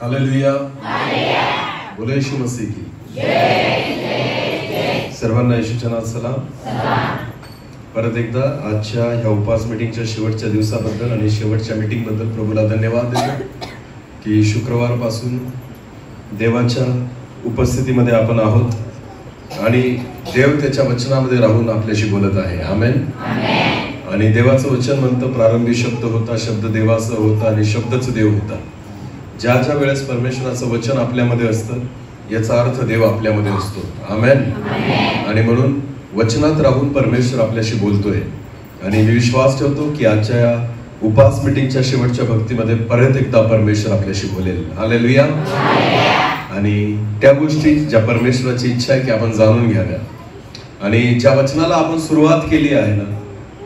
Hallelujah, बोलो येशू मसीह की सर्वांना येशूच्या नावात सलाम. परत एकदा आजच्या ह्या उपवास मीटिंगच्या शेवटच्या दिवसाबद्दल आणि शेवटच्या मीटिंग बद्दल प्रभूला धन्यवाद देतो की शुक्रवारपासून देवाच्या उपस्थितीमध्ये आपण आहोत आणि देव त्याच्या वचनामध्ये राहून आपल्याशी बोलत आहे. आमेन. आणि देवाचं वचन म्हणतं, प्रारंभी शब्द होता, शब्द देवाचा होता आणि शब्दच देव होता. ज्या ज्या वेळेस परमेश्वराचं वचन आपल्यामध्ये असतं याचा अर्थ देव आपल्यामध्ये असतो. आमेन. आणि म्हणून वचनात राहून परमेश्वर आपल्याशी बोलतोय आणि मी विश्वास ठेवतो की आजच्या या उपवास मीटिंगच्या शेवटच्या भक्तीमध्ये परत एकदा परमेश्वर आपल्याशी बोलेल. हालेलुया. आणि त्या गोष्टी ज्या परमेश्वराची इच्छा आहे की आपण जाणून घ्याव्या आणि ज्या वचनाला आपण सुरुवात केली आहे ना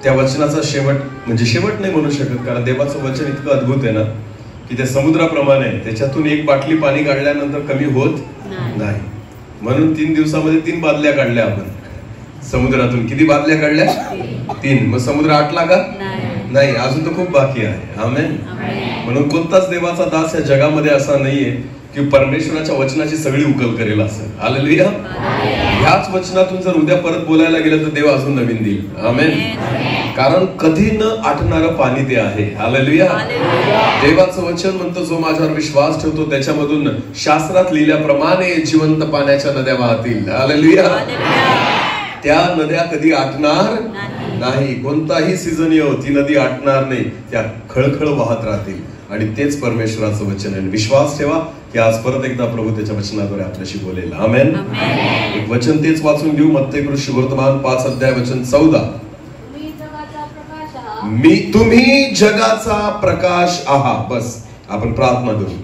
त्या वचनाचा शेवट म्हणजे शेवट नाही म्हणू शकत, कारण देवाचं वचन इतकं अद्भुत आहे ना की त्या समुद्राप्रमाणे आहे. त्याच्यातून एक बाटली पाणी काढल्यानंतर कमी होत नाही. म्हणून 3 दिवसामध्ये 3 बादल्या काढल्या आपण समुद्रातून. किती बादल्या काढल्या? 3. मग समुद्र आटला का? नाही, अजून तर खूप बाकी आहे. आमेन. म्हणून कोणताच देवाचा दास या जगामध्ये असा नाहीये की परमेश्वराच्या वचनाची सगळी उकल करेल असं. हालेलुया. ह्याच वचनातून जर उद्या परत बोलायला गेलं तर देव अजून नवीन देईल. आमेन. कारण कधी न आटणारं पाणी ते आहे. हालेलुया. देवाचं वचन म्हणतं, जो माझ्यावर विश्वास ठेवतो त्याच्यामधून शास्त्रात लिहिल्याप्रमाणे जिवंत पाण्याच्या नद्या वाहतील. हालेलुया. त्या नद्या कधी आटणार नाही. कोणताही सीझन येऊ ती नदी आटणार नाही, त्या खळखळ वाहत राहतील. आणि तेच परमेश्वराचं वचन आहे. विश्वास ठेवा की आज परत एकदा प्रभू त्याच्या वचनाद्वारे आपल्याशी बोलेल. आमेन. एक वचन तेच वाचून घेऊ. मत्ती सुवर्तमान 5 अध्याय वचन 14. तुम्ही जगाचा प्रकाश आहात. बस आपण प्रार्थना करू.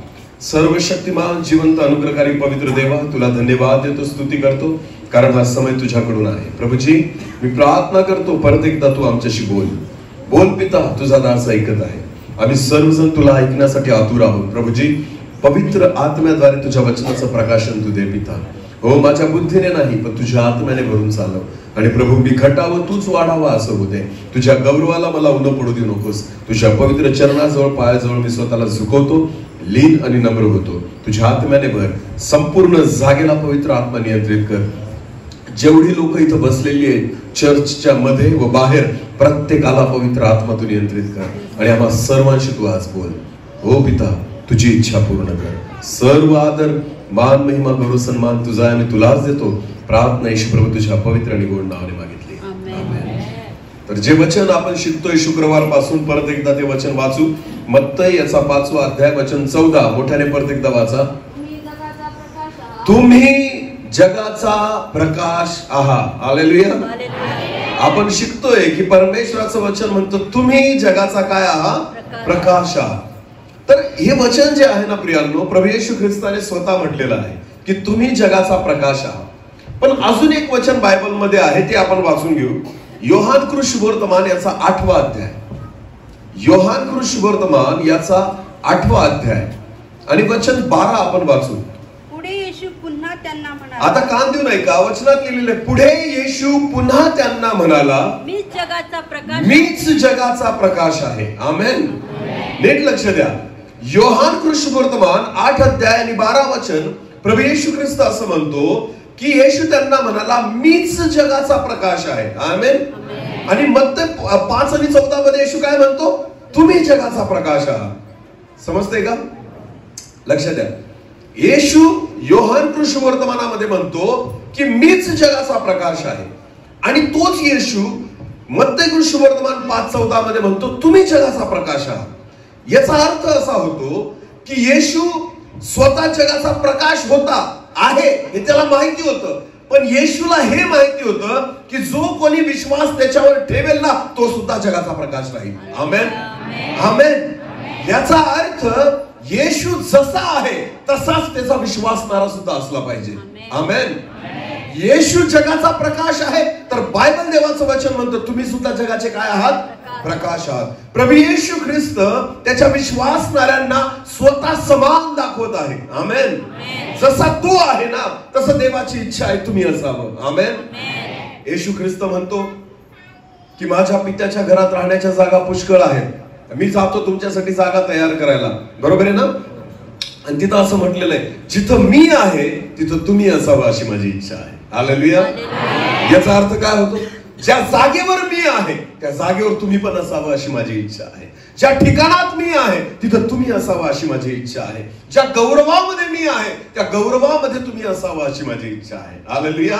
सर्वशक्तिमान जिवंत अनुग्रहकारी पवित्र देवा, तुला धन्यवाद देतो, स्तुती करतो, कारण हा समय तुझ्याकडून आहे. प्रभूजी, मी प्रार्थना करतो परत एकदा तू आमच्याशी बोल पिता. तुझा दास ऐकत आहे. आम्ही सर्वजण तुला ऐकण्यासाठी आतुर आहोत. प्रभूजी, पवित्र आत्म्याद्वारे तुझ्या वचनाचं प्रकाशन तू दे पिता. हो, माझ्या बुद्धीने नाही पण तुझ्या आत्म्याने भरून चालव. आणि प्रभू, मी घटावं तूच वाढावा असं होते. तुझ्या गौरवाला मला उन पडू देऊ नकोस. तुझ्या पवित्र चरणाजवळ पायाजवळ मी स्वतःला झुकवतो, लीन आणि नम्र होतो. तुझ्या आत्म्याने भर. संपूर्ण जागेला पवित्र आत्मा नियंत्रित कर. जेवढी लोक इथं बसलेली आहेत चर्चच्या मध्ये व बाहेर, प्रत्येकाला पवित्र आत्मा तू नियंत्रित कर आणि आम्हा सर्वांशी तू आज बोल. हो पिता, तुझी इच्छा पूर्ण कर. सर्व आदर, मान, महिमा, गौरव, सन्मान तुझा आम्ही तुलाच देतो. प्रार्थना येशू प्रभू तुझ्या पवित्र आणि गोड नावाने मागितली. आमेन. तर जे वचन आपण शिकतोय शुक्रवार पासून परत एकदा ते वचन वाचू. मत्ती याचा 5वा अध्याय वचन 14. मोठ्याने परत एकदा वाचा. तुम्ही जगाचा प्रकाश आहात. हालेलुया. आपण शिकतोय की परमेश्वराचं वचन म्हणतं तुम्ही जगाचा काय आहात? प्रकाश आहात. तर हे वचन जे आहे ना प्रियांनो, प्रभू येशू ख्रिस्ताने स्वतः म्हटलेलं आहे की तुम्ही जगाचा प्रकाश आहात. पण अजून एक वचन बायबल मध्ये आहे ते आपण वाचून घेऊ. योहान सुवर्तमान याचा 8वा अध्याय. योहान सुवर्तमान याचा 8वा अध्याय आणि वचन 12 आपण वाचू. आता कान देऊ नाही का? वचनात लिहिलेले पुढे येशू पुन्हा त्यांना म्हणाला, मीच जगाचा प्रकाश आहे. आमेन. नीट लक्ष द्या. योहान सुवर्तमान 8 अध्याय आणि 12 वचन. प्रभू येशू ख्रिस्त असं म्हणतो की येशू त्यांना म्हणाला, मीच जगाचा प्रकाश आहे. आमेन. आणि मत्ती 5 आणि 14 मध्ये येशू काय म्हणतो? तुम्ही जगाचा प्रकाश आहात. समजतंय का? लक्ष द्या. येशू योहान सुवर्तमानामध्ये म्हणतो की मीच जगाचा प्रकाश आहे आणि तोच येशू मत्ती सुवर्तमान 5:14 मध्ये म्हणतो तुम्ही जगाचा प्रकाश आहात. याचा अर्थ असा होतो की येशू स्वतः जगाचा प्रकाश होता आहे हे त्याला माहिती होतं. पण येशूला हे माहिती होतं की जो कोणी विश्वास त्याच्यावर ठेवेल ना तो सुद्धा जगाचा प्रकाश राहील. आमेन. आमेन. याचा अर्थ येशू जसा आहे तसाच त्याचा विश्वासणारा सुद्धा असला पाहिजे. आमेन. येशू जगाचा प्रकाश आहे तर बायबल देवाचं वचन म्हणतं तुम्ही सुद्धा जगाचे काय आहात? प्रकाश आहात. प्रभू येशू ख्रिस्त त्याच्या विश्वासणाऱ्यांना स्वतः समान दाखवत आहे. आमेन. जसा तो आहे ना तसं देवाची इच्छा आहे तुम्ही असावं. आमेन. येशू ख्रिस्त म्हणतो की माझ्या पित्याच्या घरात राहण्याच्या जागा पुष्कळ आहेत, मी जातो तुमच्यासाठी जागा तयार करायला. बरोबर आहे ना? आणि तिथं असं म्हटलेलं आहे, जिथं मी आहे तिथं तुम्ही असावं अशी माझी इच्छा आहे. हालेलुया. याचा अर्थ काय होतो? ज्या जागेवर मी आहे त्या जागेवर तुम्ही पण असावं अशी माझी इच्छा आहे. ज्या ठिकाणात मी आहे तिथं तुम्ही असावं अशी माझी इच्छा आहे. ज्या गौरवामध्ये मी आहे त्या गौरवामध्ये तुम्ही असावं अशी माझी इच्छा आहे. हालेलुया.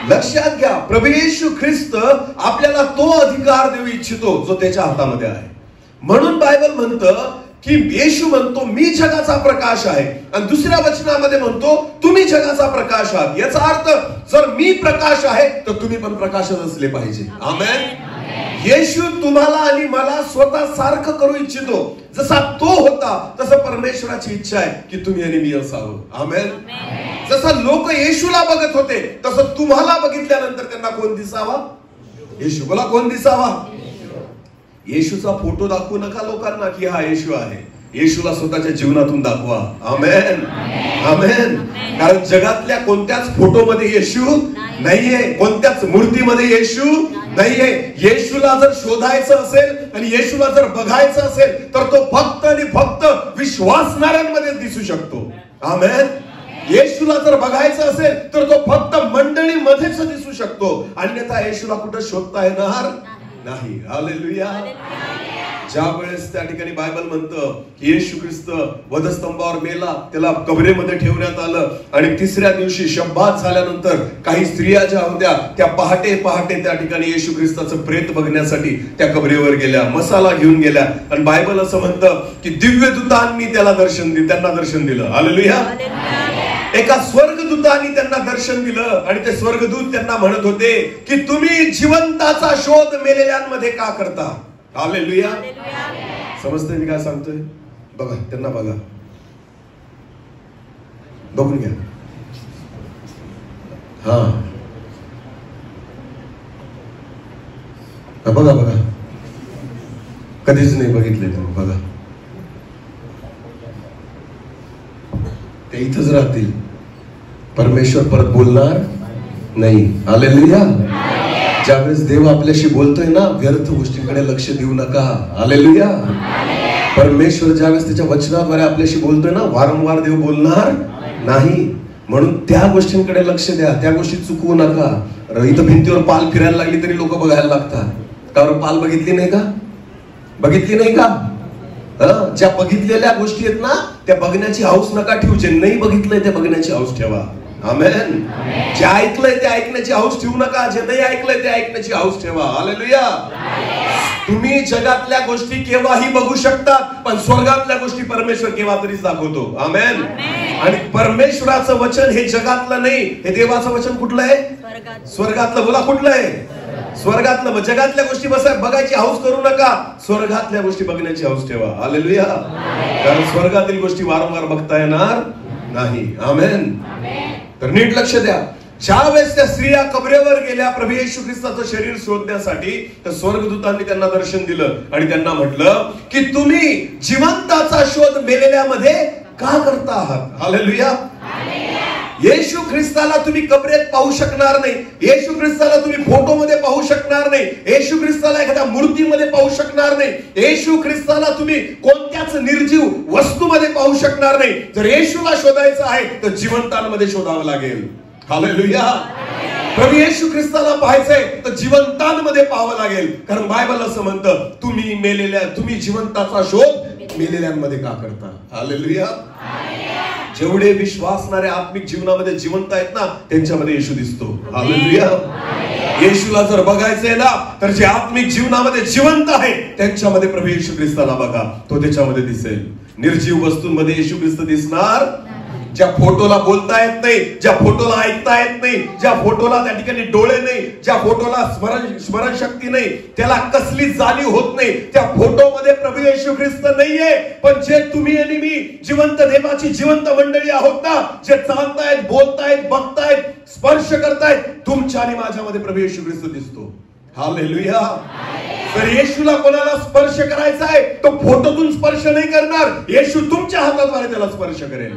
लक्षात घ्या, प्रभू येशू ख्रिस्त आपल्याला तो अधिकार देऊ इच्छितो जो त्याच्या हातामध्ये आहे. म्हणून बायबल म्हणतं की येशू म्हणतो मी जगाचा प्रकाश आहे, आणि दुसऱ्या वचनामध्ये म्हणतो तुम्ही जगाचा प्रकाश आहात. याचा अर्थ जर मी प्रकाश आहे तर तुम्ही पण प्रकाशच असले पाहिजे. आमेन. येशू तुम्हाला आणि मला स्वतः सारखं करू इच्छितो. जसा तो होता तसं परमेश्वराची इच्छा आहे की तुम्ही आणि मी असावं. आमेन. जसं लोक येशूला बघत होते तसं तुम्हाला बघितल्यानंतर त्यांना कोण दिसावा? येशू. बोला, कोण दिसावा? येशूचा फोटो दाखवू नका लोकांना की हा येशू आहे. येशूला स्वतःच्या जीवनातून दाखवा. आमेन. आमेन. कारण जगातल्या कोणत्याच फोटोमध्ये येशू नाहीये, कोणत्याच मूर्तीमध्ये येशू नाहीये. येशूला जर शोधायचं असेल आणि येशूला जर बघायचं असेल तर तो फक्त आणि फक्त विश्वासणाऱ्यांमध्ये दिसू शकतो. आमेन. येशूला जर बघायचं असेल तर तो फक्त मंडळीमध्येच दिसू शकतो, अन्यथा येशूला कुठं शोधता येणार नाही. हालेलुया. ज्या वेळेस त्या ठिकाणी बायबल म्हणतं की येशू ख्रिस्त वधस्तंभावर मेला, त्याला कबरेमध्ये ठेवण्यात आलं, आणि तिसऱ्या दिवशी शब्बात झाल्यानंतर काही स्त्रिया ज्या होत्या त्या पहाटे पहाटे त्या ठिकाणी येशू ख्रिस्ताचं प्रेत बघण्यासाठी त्या कबरेवर गेल्या, मसाला घेऊन गेल्या. आणि बायबल असं म्हणतं की दिव्य दूतांनी त्यांना दर्शन दिलं. हालेलुया. एका स्वर्गदूतांनी त्यांना दर्शन दिलं आणि ते स्वर्गदूत त्यांना म्हणत होते की तुम्ही जिवंताचा शोध मेलेल्यांमध्ये का करता? हालेलुया. समजतंय मी काय सांगतोय? बघा, त्यांना बघा, बघून घ्या. बघा बघा, कधीच नाही बघितले तुम्ही. बघा, ते इथंच राहतील. परमेश्वर परत बोलणार नाही. हालेलुया. ज्यावेळेस देव आपल्याशी बोलतोय ना, व्यर्थ गोष्टींकडे लक्ष देऊ नका. हालेलुया. परमेश्वर ज्यावेळेस त्याच्या वचनाद्वारे आपल्याशी बोलतोय ना, वारंवार देव बोलणार नाही. म्हणून त्या गोष्टींकडे लक्ष द्या, त्या गोष्टी चुकवू नका. इथं भिंतीवर पाल फिरायला लागली तरी लोक बघायला लागतात. कारण पाल बघितली नाही का? बघितली नाही का? ज्या बघितलेल्या गोष्टी आहेत ना त्या बघण्याची हौस नका ठेवू. जे नाही बघितलंय ते बघण्याची हौस ठेवा. आमेन. जे ऐकलंय ते ऐकण्याची हौस ठेवू नका, जे नाही ऐकलंय ते ऐकण्याची हौस ठेवा. हालेलुया. तुम्ही जगातल्या गोष्टी केव्हाही बघू शकतात, पण स्वर्गातल्या गोष्टी परमेश्वर केव्हा तरीच दाखवतो. आमेन. आणि परमेश्वराचं वचन हे जगातलं नाही, हे देवाचं वचन कुठलं आहे? स्वर्गातलं. बोला, कुठलं आहे? स्वर्गातलं. जगातल्या गोष्टी बघायची हौस करू नका, स्वर्गातल्या गोष्टी बघण्याची हौस ठेवा. हालेलुया. कारण स्वर्गातील गोष्टी वारंवार बघता येणार नाही. आमेन. तर नीट लक्ष द्या. ज्या वेळेस त्या स्त्रिया कबरेवर गेल्या प्रभू येशू ख्रिस्ताचं शरीर शोधण्यासाठी, तर स्वर्गदूतांनी त्यांना दर्शन दिलं आणि त्यांना म्हटलं की तुम्ही जिवंताचा शोध मेलेल्यामध्ये का करता आहात? हालेलुया. येशू ख्रिस्ताला तुम्ही कबरेत पाहू शकणार नाही, येशू ख्रिस्ताला तुम्ही फोटोमध्ये पाहू शकणार नाही, येशू ख्रिस्ताला एखाद्या मूर्तीमध्ये पाहू शकणार नाही, येशू ख्रिस्ताला तुम्ही कोणत्याच निर्जीव वस्तूमध्ये पाहू शकणार नाही. जर येशूला शोधायचं आहे तर जिवंतांमध्ये शोधावं लागेल. हालेलुया. प्रभू येशू ख्रिस्ताला पाहायचंय तर जिवंतांमध्ये पाहावं लागेल. कारण बायबल असं म्हणतं तुम्ही जिवंताचा शोध मेलेल्यांमध्ये का करता? हालेलुया. जेवढे विश्वासणारे आत्मिक जीवनामध्ये जिवंत आहेत ना त्यांच्यामध्ये येशू दिसतो. हालेलुया. येशूला जर बघायचंय ना तर जे आत्मिक जीवनामध्ये जिवंत आहे त्यांच्यामध्ये प्रभू येशू ख्रिस्ताला बघा, तो त्याच्यामध्ये दिसेल. निर्जीव वस्तूंमध्ये येशू ख्रिस्त दिसणार. ज्या फोटोला बोलता येत नाही, ज्या फोटोला ऐकता येत नाही, ज्या फोटोला त्या ठिकाणी डोळे नाही, ज्या फोटोला स्मरण शक्ती नाही, त्याला कसली जाणीव होत नाही, त्या फोटोमध्ये प्रभू येशू ख्रिस्त नाहीये. पण जे तुम्ही आणि मी जिवंत देवाची जिवंत मंडळी आहोत ना, जे चालतायत, बोलतायत, बघतायत, स्पर्श करतायत, तुमच्या आणि माझ्यामध्ये प्रभू येशू ख्रिस्त दिसतो. हालेलुया. तर येशूला कोणाला स्पर्श करायचा आहे तो फोटोतून स्पर्श नाही करणार, येशू तुमच्या हाताद्वारे त्याला स्पर्श करेल.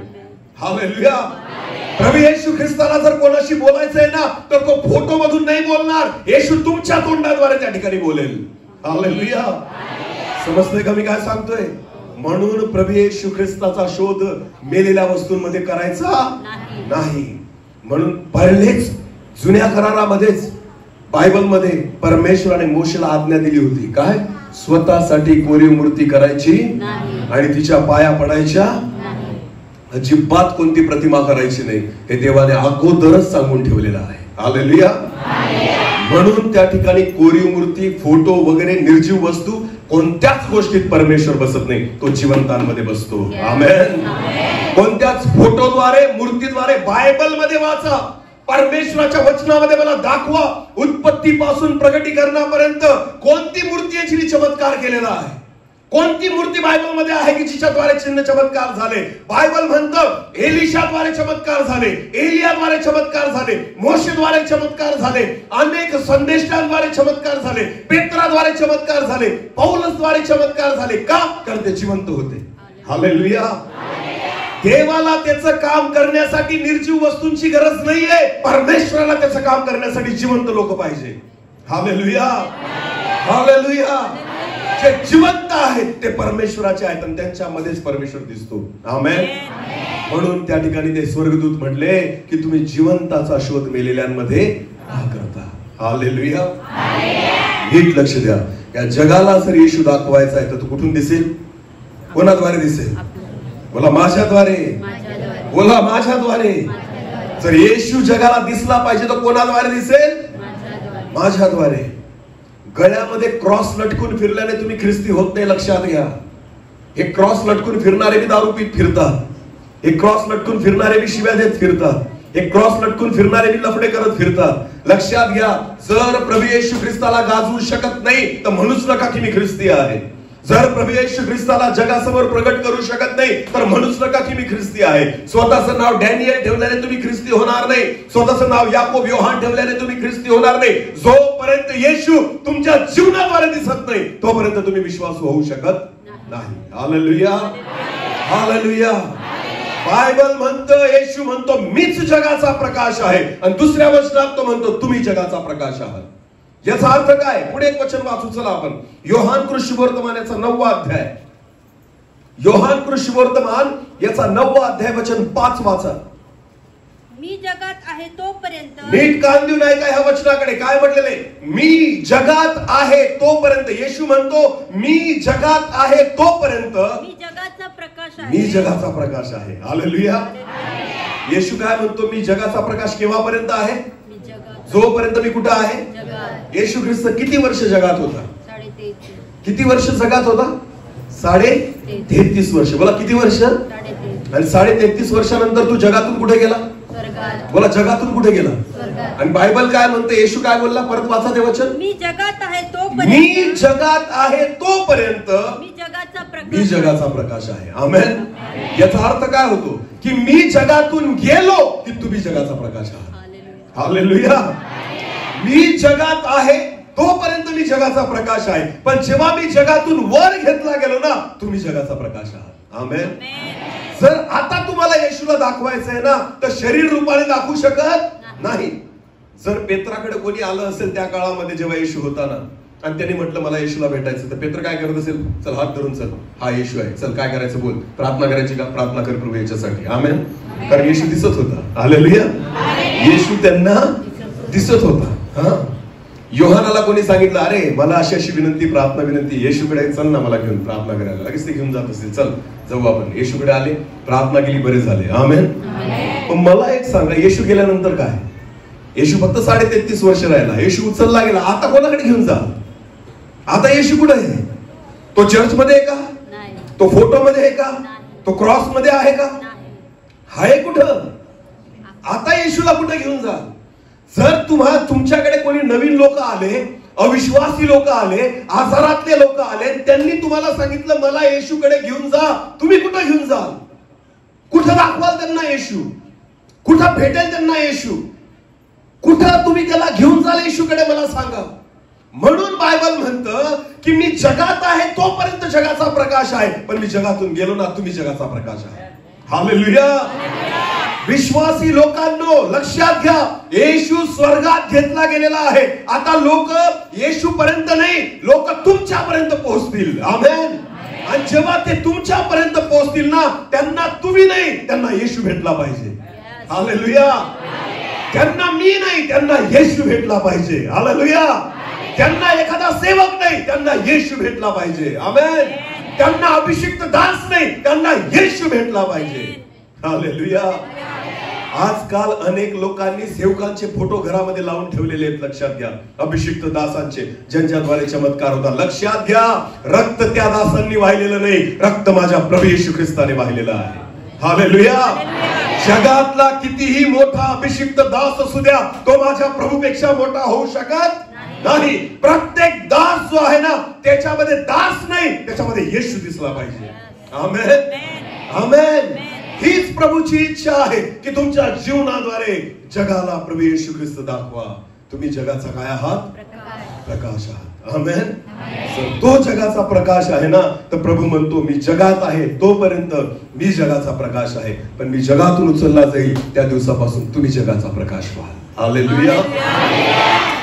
हालेलुया. प्रभू येशू ख्रिस्ताला जर कोणाशी बोलायचंय ना तर तो फोटो मधून नाही बोलणार, येशू तुमच्या तोंडाद्वारे त्या ठिकाणी बोलेल. हालेलुया. समजतंय का मी काय सांगतोय? म्हणून प्रभू येशू ख्रिस्ताचा शोध मेलेल्या वस्तूंमध्ये करायचा नाही. म्हणून पहिलेच जुन्या करारामध्येच बायबलमध्ये परमेश्वराने मोशेला आज्ञा दिली होती, काय? स्वतःसाठी कोरीव मूर्ती करायची आणि तिच्या पाया पडायच्या, अजिबात कोणती प्रतिमा करायची नाही. हे देवाने अगोदरच सांगून ठेवलेलं आहे. हालेलुया. म्हणून त्या ठिकाणी कोरीव मूर्ती, फोटो वगैरे निर्जीव वस्तू कोणत्याच गोष्टीत परमेश्वर बसत नाही, तो जिवंतांमध्ये बसतो. आमेन. कोणत्याच फोटोद्वारे, मूर्तीद्वारे, बायबलमध्ये वाचा, परमेश्वराच्या वचनामध्ये मला दाखवा, उत्पत्तीपासून प्रकटीकरणापर्यंत कोणती मूर्ती आहे जिने चमत्कार केलेला आहे? कोणती मूर्ती बायबलमध्ये आहे की जिच्याद्वारे चिन्ह चमत्कार झाले? बायबल म्हणतं एलिशाद्वारे चमत्कार झाले, एलियाद्वारे चमत्कार झाले, मोशेद्वारे चमत्कार झाले, अनेक संदेशांद्वारे चमत्कार झाले, पेत्राद्वारे चमत्कार झाले, पौलसद्वारे चमत्कार झाले. का? कारण ते जिवंत होते. हालेलुया. देवाला त्याचं काम करण्यासाठी निर्जीव वस्तूंची गरज नाहीये, परमेश्वराला त्याचं काम करण्यासाठी जिवंत लोक पाहिजे. हालेलुया. हालेलुया. जे जिवंत आहेत ते परमेश्वराचे आहेत आणि त्यांच्यामध्येच परमेश्वर दिसतो. आमेन. म्हणून त्या ठिकाणी ते स्वर्गदूत म्हटले की तुम्ही जिवंताचा शोध मेलेल्यांमध्ये का करता? हालेलुया. नीट लक्ष द्या. या जगाला जर येशू दाखवायचा आहे तर तो कुठून दिसेल? कोणाद्वारे दिसेल? बोला माझ्याद्वारे. बोला माझ्याद्वारे. जर येशू जगाला दिसला पाहिजे तर कोणाद्वारे दिसेल? माझ्याद्वारे. गळ्यामध्ये क्रॉस लटकून फिरल्याने तुम्ही ख्रिस्ती होत नाही, लक्षात घ्या. हे क्रॉस लटकून फिरणारे बी दारू पीत फिरतात, हे क्रॉस लटकून फिरणारे बी शिव्या देत फिरतात, हे क्रॉस लटकून फिरणारे बी लफडे करत फिरतात. लक्षात घ्या, जर प्रभू येशू ख्रिस्ताला गाजवू शकत नाही तर म्हणूच नका की मी ख्रिस्ती आहे. जर प्रभू येशू ख्रिस्ताला जगासमोर प्रगट करू शकत नाही तर म्हणूच नका की मी ख्रिस्ती आहे. स्वतःचं नाव डॅनियल ठेवल्याने तुम्ही ख्रिस्ती होणार नाही, स्वतःचं नाव याकोब, योहान ठेवल्याने तुम्ही ख्रिस्ती होणार नाही. जोपर्यंत येशू तुमच्या जीवनाद्वारे दिसत नाही तोपर्यंत तुम्ही विश्वासू होऊ शकत नाही. हालेलुया. हालेलुया. बायबल म्हणतं, येशू म्हणतो मीच जगाचा प्रकाश आहे, आणि दुसऱ्या वचनात तो म्हणतो तुम्ही जगाचा प्रकाश आहात. याचा अर्थ काय? पुढे एक वचन वाचू चला आपण. योहान कृष्णवर्तमान याचा 9वा अध्याय. योहान कृष्णवर्तमान याचा 9वा अध्याय वचन 5 वाचा. मी जगात आहे तोपर्यंत. नीट कान देऊन ऐका ह्या वचनाकडे. काय म्हटलेले? मी जगात आहे तोपर्यंत. येशू म्हणतो मी जगात आहे तोपर्यंत मी जगाचा प्रकाश आहे. मी जगाचा प्रकाश आहे. हालेलुया. येशू काय म्हणतो? मी जगाचा प्रकाश केव्हापर्यंत आहे? जोपर्यंत मी कुठं आहे? येशू ख्रिस्त किती वर्ष जगात होता? 33. किती वर्ष जगात होता? 33 वर्ष. बोला किती वर्ष? 33. आणि 33 वर्षानंतर तू जगातून कुठे गेला? स्वर्गात. बोला जगातून कुठे गेला? स्वर्गात. आणि बायबल काय म्हणते? येशू काय बोलला? परत वाचा ते वचन. मी जगात आहे तोपर्यंत. मी जगात आहे तोपर्यंत मी जगाचा प्रकाश. मी जगाचा प्रकाश आहे. आमेन. याचा अर्थ काय होतो? की मी जगातून गेलो की तुम्ही जगाचा प्रकाश आहात. हालेलुया. मी जगात आहे तोपर्यंत मी जगाचा प्रकाश आहे, पण जेव्हा मी जगातून वर घेतला गेलो ना, तुम्ही जगाचा प्रकाश आहात. आमेन. जर आता तुम्हाला येशूला दाखवायचं आहे ना तर शरीर रूपाने दाखवू शकत नाही. जर पेत्राकडे कोणी आलं असेल त्या काळामध्ये जेव्हा येशू होता ना, आणि त्यांनी म्हटलं मला येशूला भेटायचं, तर पेत्र काय करत असेल? चल हात धरून चल, हा येशू आहे, चल काय करायचं बोल. प्रार्थना करायची का? प्रार्थना कर प्रभू याच्यासाठी. आमेन. कारण येशू दिसत होता. हालेलुया. येशू त्यांना दिसत होता. हा. योहानाला कोणी सांगितलं अरे मला अशी अशी विनंती, प्रार्थना विनंती, येशूकडे चल ना मला घेऊन प्रार्थना करायला. लगेच ते घेऊन जात असतील. चल जाऊ आपण. येशूकडे आले, प्रार्थना केली, बरे झाले. आमेन. पण मला एक सांगा, येशू गेल्यानंतर काय? येशू फक्त 33.5 वर्ष राहिला. येशू उचलला गेला. आता कोणाकडे घेऊन जा? आता येशू कुठे आहे? तो चर्च मध्ये आहे का? तो फोटो मध्ये आहे का? तो क्रॉस मध्ये आहे का? आहे कुठं? आता येशूला कुठे घेऊन जा? जर तुमच्याकडे कोणी नवीन लोक आले, अविश्वासी लोक आले, आजारातले लोक आले, त्यांनी तुम्हाला सांगितलं मला येशूकडे घेऊन जा, तुम्ही कुठं घेऊन जाल? कुठं दाखवाल त्यांना येशू? कुठं भेटेल त्यांना येशू? कुठं तुम्ही त्याला घेऊन जाल येशूकडे? मला सांगा. म्हणून बायबल म्हणतं की मी जगात आहे तोपर्यंत जगाचा प्रकाश आहे, पण मी जगातून गेलो ना, तुम्ही जगाचा प्रकाश आहे. हालेलुया. विश्वासी लोकांनो लक्षात घ्या, येशू स्वर्गात स्वर्गात घेतला गेलेला आहे. आता लोक येशू पर्यंत नाही, लोक तुमच्यापर्यंत पोहोचतील. आमेन. आणि जेव्हा ते तुमच्यापर्यंत पोहोचतील ना, त्यांना तुम्ही नाही, त्यांना येशू भेटला पाहिजे. हालेलुया. त्यांना मी नाही, त्यांना येशू भेटला पाहिजे. हालेलुया. त्यांना एखादा सेवक नाही, त्यांना येशू भेटला पाहिजे. आमेन. त्यांना अभिषिक्त दास नाही, त्यांना येशू भेटला पाहिजे. हालेलुया. आजकाल अनेक लोकांनी सेवकांचे फोटो घरामध्ये लावून ठेवलेले आहेत. लक्षात घ्या, अभिषिक्त दासांचे, ज्यांच्याद्वारे चमत्कार होता. लक्षात घ्या, रक्त त्या दासांनी वाहिलेलं नाही, रक्त माझ्या प्रभू येशू ख्रिस्ताने वाहिलेलं आहे. हालेलुया. जगातला कितीही मोठा अभिषिक्त दास असू द्या, तो माझ्या प्रभूपेक्षा मोठा होऊ शकत नाही. प्रत्येक दास जो आहे ना, त्याच्यामध्ये दास नाही, त्याच्यामध्ये येशू दिसला पाहिजे. आमेन. आमेन. हीच प्रभूची इच्छा आहे की तुमच्या जीवनाद्वारे जगाला प्रभू येशू ख्रिस्त दाखवा. तुम्ही जगाचा काय आहात? प्रकाश आहात. आमेन. तो जगाचा प्रकाश आहे ना, तर प्रभू म्हणतो मी जगात आहे तोपर्यंत मी जगाचा प्रकाश आहे, पण मी जगातून उचलला जाईल त्या दिवसापासून तुम्ही जगाचा प्रकाश व्हाल. हालेलुया.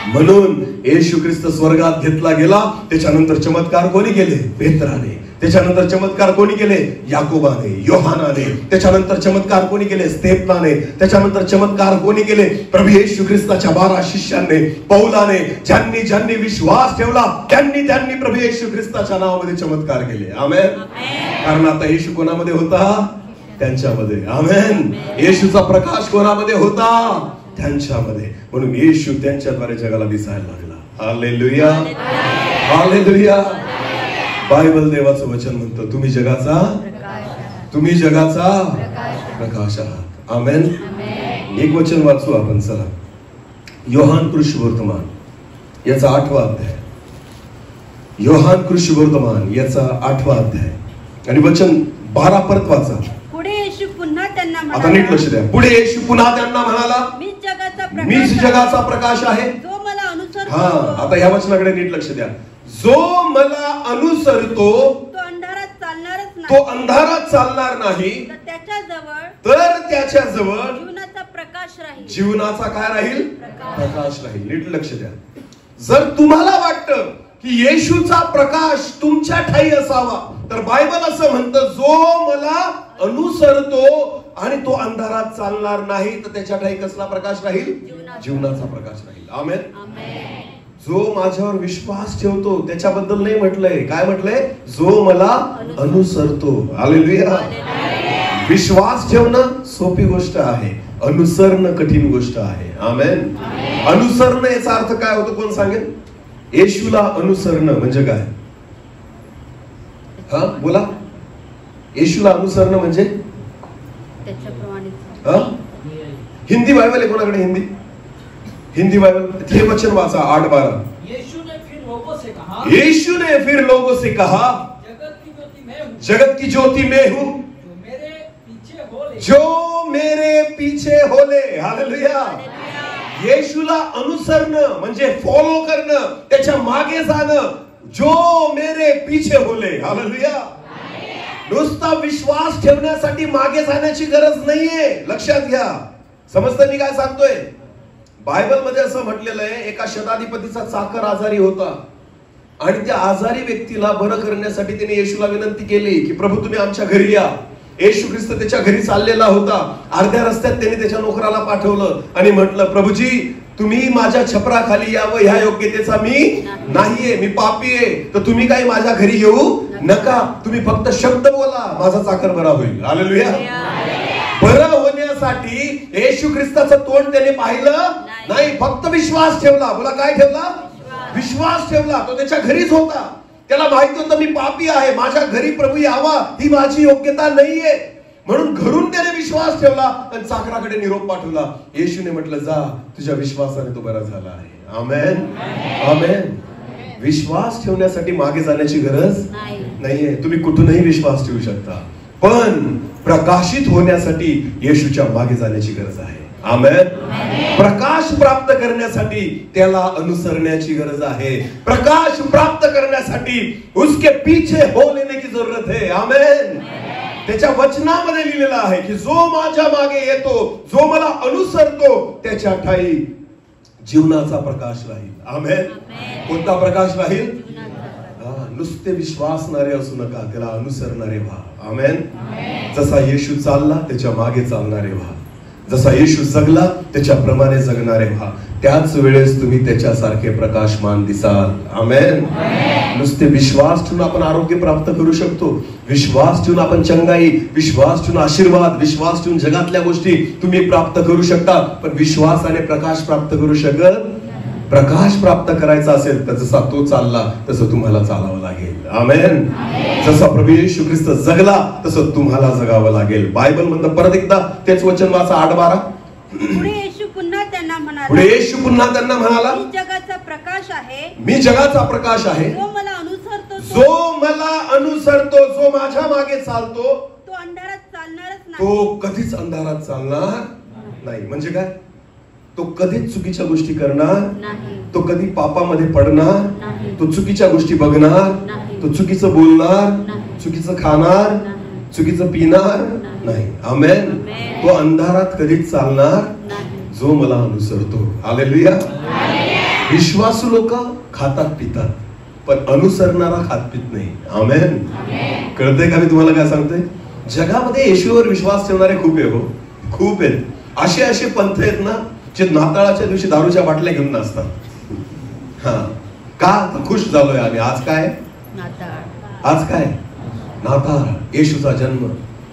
म्हणून येशू ख्रिस्त स्वर्गात घेतला गेला. त्याच्यानंतर चमत्कार कोणी केले? पेत्राने. त्याच्यानंतर चमत्कार कोणी केले? याकोबाने, योहानाने. त्याच्यानंतर चमत्कार कोणी केले? स्तेफनाने. त्याच्यानंतर चमत्कार कोणी केले? प्रभू येशू ख्रिस्ताच्या 12 शिष्यांनी, पौलाने. ज्यांनी ज्यांनी विश्वास ठेवला त्यांनी प्रभू येशू ख्रिस्ताच्या नावामध्ये चमत्कार केले. आमेन. कारण आता येशू कोणामध्ये होता? त्यांच्यामध्ये. आमेन. येशूचा प्रकाश कोणामध्ये होता? त्यांच्यामध्ये. म्हणून येशू त्यांच्याद्वारे जगाला दिसायला लागला. हालेलुया. हालेलुया. बायबल देवाचं वचन म्हणतं तुम्ही जगाचा प्रकाश आहात. आमेन. एक वचन वाचू आपण. चला, योहान कृष्णवर्तमान याचा 8वा अध्याय. योहान कृष्णवर्तमान याचा 8वा अध्याय आणि वचन 12 परत वाचा. पुढे येशू पुन्हा त्यांना आता म्हणाला, नीट लक्ष द्या. पुढे येशू पुन्हा त्यांना म्हणाला, मीच जगाचा प्रकाश आहे. जो मला अनुसरतो. हा, आता या वचनाकडे नीट लक्ष द्या. जो मला अनुसरतो तो अंधारात चालणारच नाही. तो अंधारात चालणार नाही, तर त्याच्याजवळ जीवनाचा प्रकाश राहील. जीवनाचा काय राहील? प्रकाश राहील. नीट लक्ष द्या. जर तुम्हाला वाटतं की येशूचा प्रकाश तुमच्या ठाई असावा, तर बायबल असं म्हणतं जो मला अनुसरतो आणि तो अंधारात चालणार नाही, तर त्याच्या ठाई कसला प्रकाश राहील? जीवनाचा प्रकाश राहील. आमेन. जो माझ्यावर विश्वास ठेवतो, त्याच्याबद्दल नाही म्हटलंय. काय म्हटलंय? जो मला अनुसरतो. हालेलुया. विश्वास ठेवणं सोपी गोष्ट आहे, अनुसरणं कठीण गोष्ट आहे. आमेन. अनुसरणं याचा अर्थ काय होतो कोण सांगेल? येशूला अनुसरणं म्हणजे काय? हा, बोला. येशूला अनुसरणं म्हणजे हिंदी बायबल आहे कोणाकडे? हिंदी बाइबल ये वचन वाचा 8:12. यीशु ने फिर लोगों से कहा, जगत की ज्योति मैं हूँ, जो मेरे पीछे होले. हालेलुया. येशूला अनुसरणं म्हणजे फॉलो करणं, त्याच्या मागे जाणं. जो मेरे पीछे होले. हालेलुया. नुसता विश्वास ठेवण्यासाठी मागे जाण्याची गरज नाहीये. लक्षात घ्या. समजतं मी काय सांगतोय? बायबल मध्ये असं म्हटलेलं आहे, एका शताधिपतीचा चाकर आजारी होता आणि त्या आजारी व्यक्तीला बरं करण्यासाठी त्याने येशूला विनंती केली की प्रभू तुम्ही आमच्या घरी या. येशू ख्रिस्त त्याच्या घरी चाललेला होता. अर्ध्या रस्त्यात त्याने त्याच्या नोकराला पाठवलं आणि म्हटलं प्रभूजी तुम्ही माझ्या छपराखाली यावं, ह्या योग्यतेचा मी नाहीये, मी पापी आहे, तर तुम्ही काही माझ्या घरी येऊ नका. तुम्ही फक्त शब्द बोला, माझा चाकर बरा होईल. हालेलुया. बरं होण्यासाठी येशू ख्रिस्ताचं तोंड त्याने पाहिलं नाही, फक्त विश्वास ठेवला. बोला काय ठेवला? विश्वास ठेवला. तो त्याच्या घरीच होता. त्याला माहिती होतं मी पापी आहे, माझ्या घरी प्रभू यावा ही माझी योग्यता नाहीये. म्हणून घरून त्याने विश्वास ठेवला आणि चाकराकडे निरोप पाठवला. येशूने म्हटलं जा, तुझ्या विश्वासाने तो बरा झाला आहे. आमेन. आमेन. विश्वास ठेवण्यासाठी मागे जाण्याची गरज नाहीये. तुम्ही कुठूनही विश्वास ठेवू शकता, पण प्रकाशित होण्यासाठी येशूच्या मागे जाण्याची गरज आहे. आमेन. प्रकाश प्राप्त करण्यासाठी त्याला अनुसरण्याची गरज आहे. प्रकाश प्राप्त करण्यासाठी उसके पीछे हो लेने की जरूरत है. आमेन. त्याच्या वचनामध्ये लिहिलेलं आहे की जो माझ्या मागे येतो, जो मला अनुसरतो, त्याच्या ठाई जीवनाचा प्रकाश राहील. आमेन. कोणता प्रकाश राहील? नुसते विश्वासणारे असू नका, त्याला अनुसरणारे व्हा. आमेन. जसा येशू चालला त्याच्या मागे चालणारे व्हा. जसा येशू जगला त्याच्याप्रमाणे जगणारे व्हा. त्याच वेळेस तुम्ही त्याच्यासारखे प्रकाशमान दिसाल. आमेन. नुसते विश्वास ठेवून आपण आरोग्य प्राप्त करू शकतो, विश्वास ठेवून आपण चंगाई, विश्वास ठेवून आशीर्वाद, विश्वास ठेवून जगातल्या गोष्टी तुम्ही प्राप्त करू शकता. पण विश्वासाने प्रकाश प्राप्त करू शकत. प्रकाश प्राप्त करायचा असेल तर जसा तो चालला तसं तुम्हाला चालावं लागेल. आमेन. जसा प्रभू येशू ख्रिस्त जगला तसं तुम्हाला जगावं लागेल. बायबल म्हणतं परत एकदा तेच वचन वाचा 8:12. पुढे येशू पुन्हा त्यांना म्हणाला, पुढे येशू पुन्हा त्यांना म्हणाला, मी जगाचा प्रकाश आहे, मी जगाचा प्रकाश आहे. जो मला अनुसरतो जो मला अनुसरतो, जो माझ्या मागे चालतो, तो अंधारात चालणारच नाही. तो कधीच अंधारात चालणार नाही. म्हणजे काय? तो कधीच चुकीच्या गोष्टी करणार नाही, तो कधी पापामध्ये पडणार नाही, तो चुकीच्या गोष्टी बघणार नाही, तो चुकीचं बोलणार नाही, चुकीचं खाणार नाही, चुकीचं पिणार नाही. आमेन. तो अंधारात कधीच चालणार नाही. जो मला अनुसरतो. हालेलुया. विश्वासू लोक खातात पितात, पण अनुसरणारा खात पित नाही. आमेन. कळतंय का मी तुम्हाला काय सांगतोय? जगामध्ये येशूवर विश्वास ठेवणारे खूप आहे. हो, खूप आहेत. असे असे पंथ आहेत ना जे नाताळाच्या दिवशी दारूच्या बाटल्या घेऊन नाचतात. हा का? खुश झालोय आम्ही. आज काय? आज काय? नाताळ, येशूचा जन्म.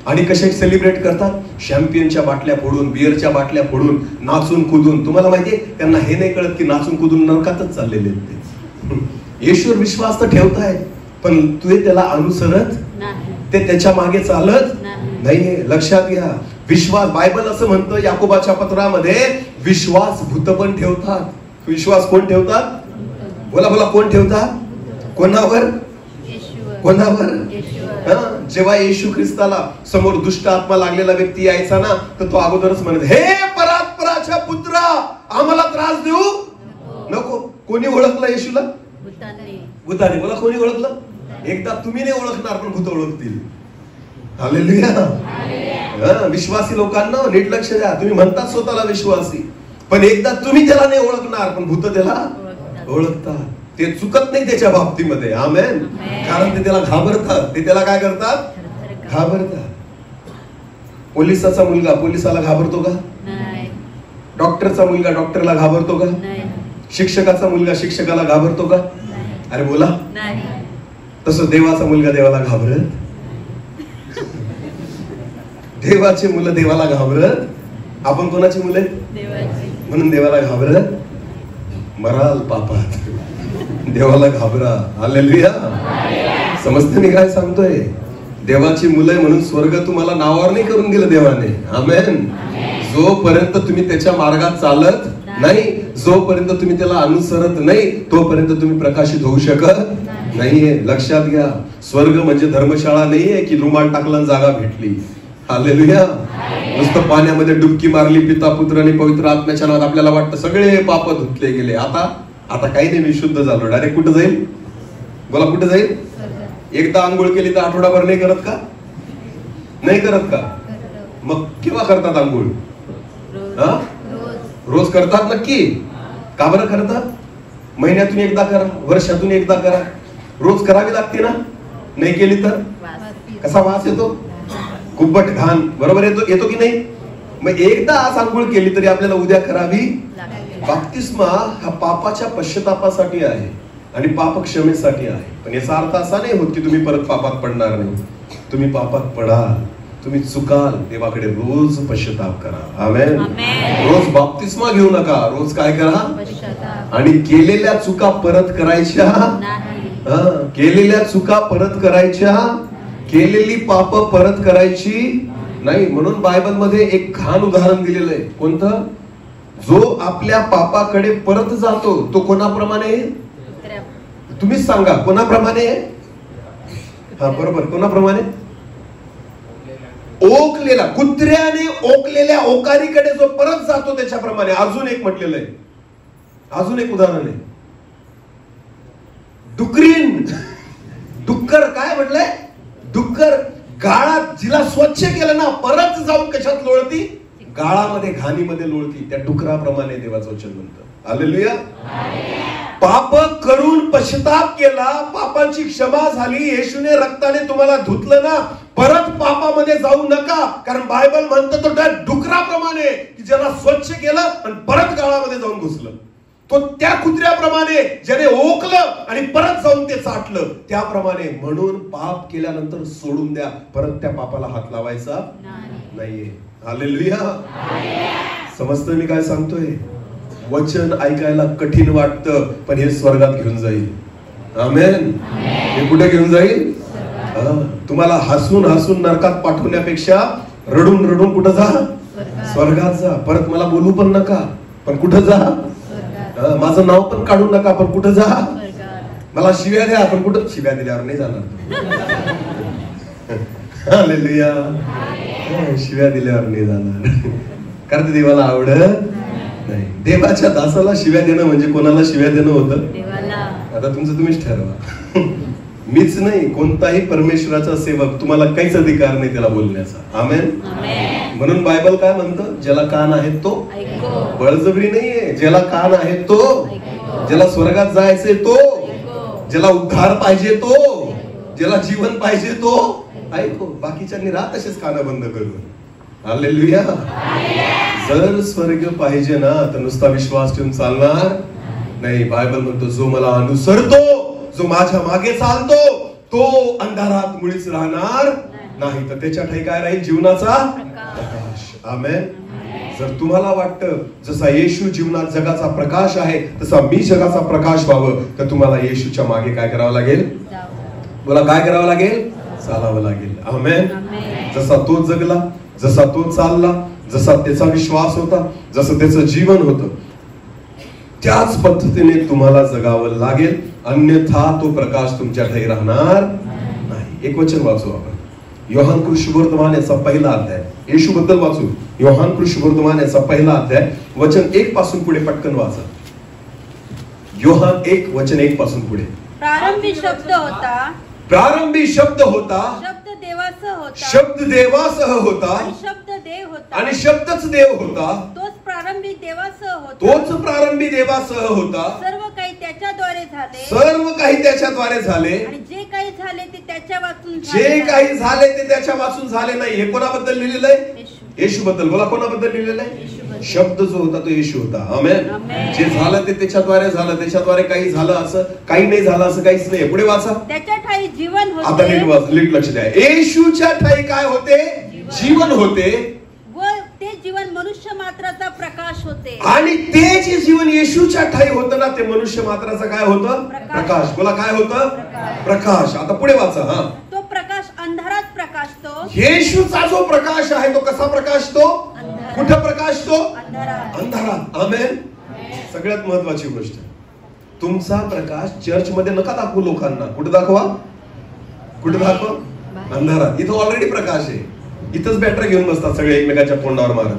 आणि कसे सेलिब्रेट करतात? शॅम्पियनच्या बाटल्या फोडून, बिअरच्या बाटल्या फोडून, नाचून कुदून. तुम्हाला माहितीये त्यांना हे नाही कळत की नाचून कुदून नरकातच चाललेले आहेत ते. येशूवर विश्वास तर ठेवताय, पण तू त्याला अनुसरत, ते त्याच्या मागे चालत नाहीये. लक्षात घ्या. विश्वास, बायबल असं म्हणतं याकोबाच्या पत्रामध्ये, विश्वास भूत पण ठेवतात. विश्वास कोण ठेवतात? बोला बोला, कोण ठेवतात? कोणावर? कोणावर? जेव्हा येशू ख्रिस्ताला समोर दुष्ट आत्मा लागलेला व्यक्ती यायचा ना, तर तो अगोदरच म्हणत, हे परात्पराच्या पुत्रा, आम्हाला त्रास देऊ नको. कोणी ओळखलं येशूला? भूताने. बोला, कोणी ओळखलं? एकदा तुम्ही नाही ओळखणार, पण भूत ओळखतील. हालेलुया. विश्वासी लोकांना नीट लक्ष द्या. तुम्ही म्हणतात स्वतःला विश्वासी, पण एकदा तुम्ही त्याला नाही ओळखणार, पण भूत त्याला ओळखतात. ते चुकत नाही त्याच्या बाबतीमध्ये. आमेन. कारण ते त्याला घाबरतात. ते त्याला काय करतात? घाबरतात. पोलिसाचा मुलगा पोलिसाला घाबरतो का? डॉक्टरचा मुलगा डॉक्टरला घाबरतो का? शिक्षकाचा मुलगा शिक्षकाला घाबरतो का? अरे बोला. तसं देवाचा मुलगा देवाला घाबरत? देवाचे मुलं देवाला घाबरत? आपण कोणाची मुलं आहेत? म्हणून देवाला घाबरत? मराल पापात, देवाला घाबरा. हालेलुया. समजते मी काय सांगतोय? देवाची मुलं म्हणून स्वर्ग तुम्हाला नावावर नाही करून दिलं देवाने. आमेन. जोपर्यंत तुम्ही त्याच्या मार्गात चालत नाही, जोपर्यंत तुम्ही त्याला अनुसरत नाही, तोपर्यंत तुम्ही प्रकाशित होऊ शकत नाहीये. लक्षात घ्या. स्वर्ग म्हणजे धर्मशाळा नाहीये की रुमाल टाकला जागा भेटली. हालेलुया. नुसतं पाण्यामध्ये डुबकी मारली, पिता पुत्र आणि पवित्र आत्म्याच्या नावात, आपल्याला वाटतं सगळे पाप धुतले गेले. आता काही नाही, मी शुद्ध झालो. डायरेक्ट कुठं जाईल? बोला, कुठं जाईल? एकदा आंघोळ केली तर आठवडाभर नाही करत का? नाही करत का? मग केव्हा करतात आंघोळ? रोज करतात नक्की. का बरं करतात? महिन्यातून एकदा करा, वर्षातून एकदा करा, रोज करावी लागते ना. नाही केली तर कसा वास येतो? कुब्बट घाण. बरोबर येतो की नाही? मग एकदा आज आंघोळ केली तरी आपल्याला उद्या करावी. बाप्तिस्मा हा पापाच्या पश्चातापासाठी आहे आणि पाप क्षमेसाठी आहे. पण याचा अर्थ असा नाही होत की तुम्ही परत पापात पडणार नाही. तुम्ही पापात पडाल, तुम्ही चुकाल, देवाकडे रोज पश्चाताप करा. आमेन. रोज बाप्तिस्मा घेऊ नका, रोज काय करा? आणि केलेल्या चुका परत करायच्या. केलेल्या चुका परत करायच्या, केलेली पाप परत करायची नाही. म्हणून बायबल मध्ये एक घाण उदाहरण दिलेलं आहे. कोणतं? जो आपल्या पापाकडे परत जातो तो कोणाप्रमाणे? तुम्हीच सांगा, कोणाप्रमाणे? हा बरोबर, कोणाप्रमाणे? ओकलेला, कुत्र्याने ओकलेल्या ओकारीकडे जो परत जातो त्याच्याप्रमाणे. अजून एक म्हटलेलं आहे, अजून एक उदाहरण आहे. डुकरीन, डुक्कर. काय म्हटलंय? डुक्कर गाळात जिला स्वच्छ केलं ना, परत जाऊन कशात लोळती? गाळामध्ये घाणीमध्ये लोळती त्या डुकराप्रमाणे देवाचं वचन म्हणतं. हालेलुया. पाप करून पश्चाताप केला, पापांची क्षमा झाली, येशूने रक्ताने तुम्हाला धुतलं ना, परत पापामध्ये जाऊ नका. कारण बायबल म्हणतं तो त्या डुकराप्रमाणे की ज्याला स्वच्छ केलं आणि परत गाळामध्ये जाऊन घुसलं, तो त्या कुत्र्याप्रमाणे ज्याने ओकलं आणि परत जाऊन ते चाटलं, त्याप्रमाणे. म्हणून पाप केल्यानंतर सोडून द्या, परत त्या पापाला हात लावायचा नाहीये. हालेलुया. समजतं मी काय सांगतोय? वचन ऐकायला कठीण वाटतं, पण हे स्वर्गात घेऊन जाईल. आमेन. हे कुठे घेऊन जाईल? तुम्हाला हसून हसून नरकात पाठवण्यापेक्षा रडून रडून कुठं जा? स्वर्गात जा. परत मला बोलू पण नका, पण कुठं जा? माझं नाव पण काढू नका, पण कुठं जा? मला शिव्या द्या, पण कुठं? शिव्या दिल्यावर नाही जाणार. हालेलुया. शिव्या दिल्यावर नाही जाणार, कारण ते देवाला आवडत नाही. देवाच्या दासाला शिव्या देणं म्हणजे कोणाला शिव्या देणं होतं? आता तुमचं तुम्हीच ठरवा. मीच नाही, कोणताही परमेश्वराचा सेवक, तुम्हाला काहीच अधिकार नाही त्याला बोलण्याचा. आमेन. म्हणून बायबल काय म्हणतं? ज्याला कान आहेत तो बळजबरी नाहीये, ज्याला कान आहेत तो, ज्याला स्वर्गात जायचंय तो, ज्याला उद्धार पाहिजे तो, ज्याला जीवन पाहिजे तो ऐको. बाकीच्यांनी राहत तसेच कानं बंद करून. हालेलुया. जर स्वर्ग पाहिजे ना, तर नुसता विश्वास ठेवून चालणार नाही. बायबल म्हणतो जो मला अनुसरतो, जो माझ्या मागे चालतो, तो अंधारात मुळीच राहणार नाही, तर त्याच्या ठाई काय राहील? जीवनाचा प्रकाश. आमेन. जर तुम्हाला वाटतं जसा येशू जीवनात जगाचा प्रकाश आहे, तसा मी जगाचा प्रकाश व्हावं, तर तुम्हाला येशूच्या मागे काय करावं लागेल? बोला, काय करावं लागेल? चालावं लागेल. आमेन. जसा तो जगला, जसा तो चालला, जसा त्याचा विश्वास होता, जसं त्याचं जीवन होतं, त्याच पद्धतीने तुम्हाला जगावं लागेल. अन्यथा तो प्रकाश तुमच्या ठाई राहणार नाही. एक वचन वाचू आपण. योहान कृष्णवर्तमान याचा पहिला अध्याय. येशू बद्दल वाचू. योहान कृष्णवर्तमान याचा पहिला अध्याय, वचन 1 पासून पुढे पटकन वाचा. योहान 1 वचन 1 पासून पुढे. प्रारंभी शब्द होता, प्रारंभी शब्द होता, शब्द देवासह होता, शब्द देवासह होता, आणि शब्द देव होता, आणि शब्दच देव होता. तोच प्रारंभी देवासह होता, तोच प्रारंभी देवासह होता. सर्व काही त्याच्याद्वारे झाले, सर्व काही त्याच्याद्वारे झाले, आणि जे काही झाले ते त्याच्या वाचून जे काही झाले ते त्याच्या वाचून झाले नाही. हे कोणाबद्दल लिहिलेलं आहे? येशू बद्दल. बोला, कोणाबद्दल लिहिलेलं आहे? शब्द जो होता तो येशू होता. आमेन. जे झालं ते त्याच्याद्वारे झालं, त्याच्याद्वारे काही झालं असं काही नाही झालं असं काहीच नाही. पुढे वाचा. त्याच्या ठाई जीवन आता होते, नीट वाच, नीट लक्ष द्या. येशूच्या ठाई काय होते? जीवन होते, व ते जीवन मनुष्य मात्राचा प्रकाश होते. आणि ते जे जीवन येशूच्या ठाई होतं ना, ते मनुष्य मात्राचं काय होतं? प्रकाश. बोला, काय होतं? प्रकाश. आता पुढे वाचा. हा. तो प्रकाश अंधारात प्रकाशतो. येशूचा जो प्रकाश आहे तो कसा प्रकाशतो? कुठं प्रकाशतो? अंधारात. अंधारात. आमेन. सगळ्यात महत्वाची गोष्ट, तुमचा प्रकाश चर्च मध्ये नका दाखवू लोकांना. कुठे दाखवा? कुठे दाखवा? अंधारात. इथं ऑलरेडी प्रकाश आहे. इथंच बॅटरी घेऊन बसतात सगळे एकमेकांच्या तोंडावर मारत.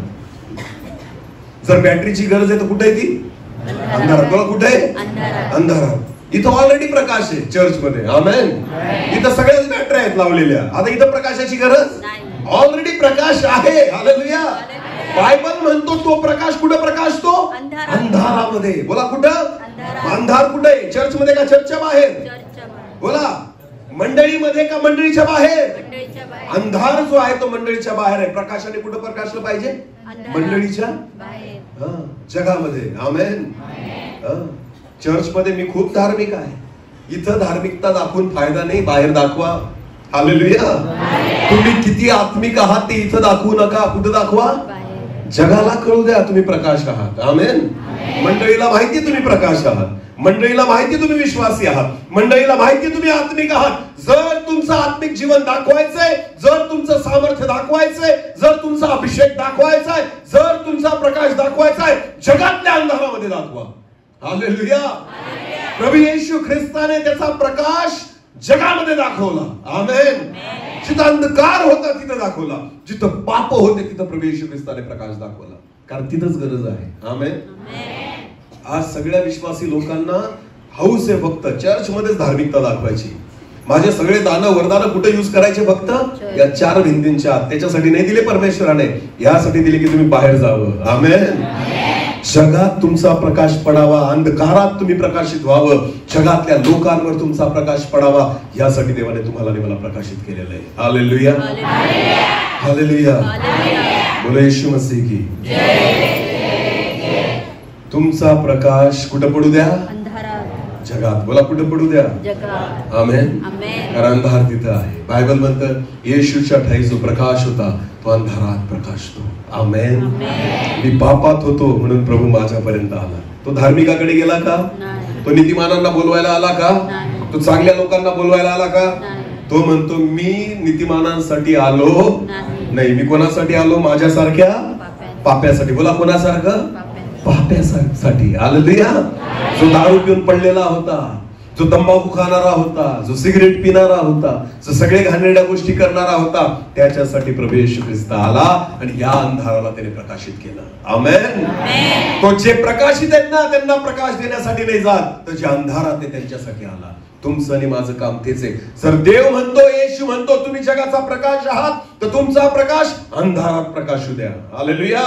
जर बॅटरीची गरज आहे तर कुठे आहे ती? अंधारात. बोला, कुठे आहे? अंधारात. इथं ऑलरेडी प्रकाश आहे चर्च मध्ये. आमेन. इथं सगळ्याच बॅटरी आहेत लावलेल्या. आता इथं प्रकाशाची गरज? ऑलरेडी प्रकाश आहे. हालेलुया. बायबल म्हणतो तो प्रकाश कुठं प्रकाशतो? अंधारामध्ये. बोला, कुठं? अंधार कुठे? चर्च मध्ये का चर्चच्या बाहेर? बोला, मंडळीमध्ये का मंडळीच्या बाहेर? अंधार जो आहे तो मंडळीच्या बाहेर आहे. प्रकाशाने कुठं प्रकाशलं पाहिजे? मंडळीच्या जगामध्ये. आमेन. चर्च मध्ये मी खूप धार्मिक आहे, इथं धार्मिकता दाखवून फायदा नाही, बाहेर दाखवा. हालेलुया. तुम्ही किती आत्मिक आहात ते इथं दाखवू नका. कुठं दाखवा? जगाला कळू द्या तुम्ही प्रकाश आहात. आमेन. मंडळीला माहिती तुम्ही प्रकाश आहात, मंडळीला माहिती तुम्ही विश्वासी आहात, मंडळीला माहिती तुम्ही आत्मिक आहात. जर तुमचं आत्मिक जीवन दाखवायचंय, जर तुमचं सामर्थ्य दाखवायचंय, जर तुमचा अभिषेक दाखवायचाय, जर तुमचा प्रकाश दाखवायचाय, जगातल्या अंधारामध्ये दाखवा. हालेलुया. प्रभू येशू ख्रिस्ताने त्याचा प्रकाश जगामध्ये दाखवला. आमेन. जिथं अंधकार होता तिथं दाखवला, जिथं पाप होते तिथं प्रभू येशू ख्रिस्ताने प्रकाश दाखवला, कारण तिथंच गरज आहे. आमेन. आज सगळ्या विश्वासी लोकांना हौस आहे फक्त चर्च मध्येच धार्मिकता दाखवायची. माझे सगळे दान वरदान कुठे युज करायचे? फक्त या 4 भिंतींच्या आत. त्याच्यासाठी नाही दिले परमेश्वराने, यासाठी दिले की तुम्ही बाहेर जावं. आमेन. जगात तुमचा प्रकाश पडावा, अंधकारात तुम्ही प्रकाशित व्हावं, जगातल्या लोकांवर तुमचा प्रकाश पडावा, यासाठी देवाने तुम्हाला आणि मला प्रकाशित केलेलं आहे. Hallelujah, hallelujah. बोलो येशू मसीह की तुमचा प्रकाश कुठं पडू द्या? जगात. बोला कुठं पडू द्या? आमेन. कारण अंधार तिथं आहे. बायबल म्हणतं येशूच्या ठाई जो प्रकाश होता तो अंधारात प्रकाशतो. आमेन. मी पापात होतो म्हणून प्रभू माझ्यापर्यंत आला. तो धार्मिकाकडे गेला का? तो नीतिमानांना बोलवायला आला का? तो चांगल्या लोकांना बोलवायला आला का? तो म्हणतो मी नीतिमानांसाठी आलो नाही, मी कोणासाठी आलो? माझ्यासारख्या पाप्यासाठी. बोला कोणासारखं? पाप्यासाठी. हालेलुया. जो दारू पिऊन पडलेला होता, जो तंबाखू खाणारा होता, जो सिगरेट पिणारा होता, जो सगळे घाणेरड्या गोष्टी करणारा होता, त्याच्यासाठी प्रभू येशू ख्रिस्त आला आणि या अंधाराला त्याने प्रकाशित केलं. आमेन. तो जे प्रकाशित आहेत ना त्यांना प्रकाश देण्यासाठी नाही जात, तर जे अंधारात आहे त्यांच्यासाठी आला. तुमचं आणि माझं काम तेच आहे. जर देव म्हणतो, येशू म्हणतो तुम्ही जगाचा प्रकाश आहात, तर तुमचा प्रकाश अंधारात प्रकाशू द्या. हालेलुया.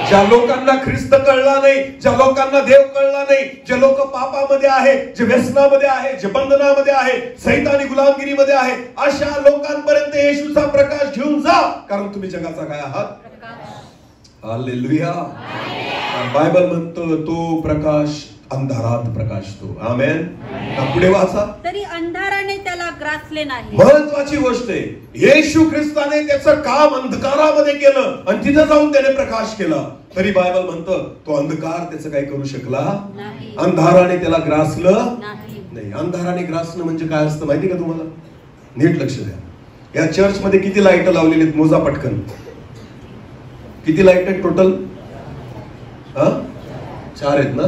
ज्या लोकांना ख्रिस्त कळला नाही, ज्या लोकांना देव कळला नाही, जे लोक पापामध्ये आहे, जे व्यसनामध्ये आहे, जे बंधनामध्ये आहे, सैतानी गुलामगिरीमध्ये आहे, अशा लोकांपर्यंत येशूचा प्रकाश घेऊन जा. कारण तुम्ही जगाचा काय आहात? हालेलुया. बायबल म्हणतो तो प्रकाश अंधारात प्रकाशतो. आमेन. पुढे वाचा. तरी अंधाराने त्याला ग्रासले नाही. महत्वाची गोष्ट आहे, येशू ख्रिस्ताने त्याचं काम अंधकारामध्ये केलं आणि तिथं जाऊन त्याने प्रकाश केला. तरी बायबल म्हणतं तो अंधकार त्याचं काही करू शकला नाही. अंधाराने त्याला ग्रासलं नाही. अंधाराने ग्रासणं म्हणजे काय असतं माहिती का तुम्हाला? नीट लक्ष द्या. या चर्च मध्ये किती लाईट लावलेली आहेत? मोजा पटकन. किती लाईट आहेत टोटल? 4 आहेत ना?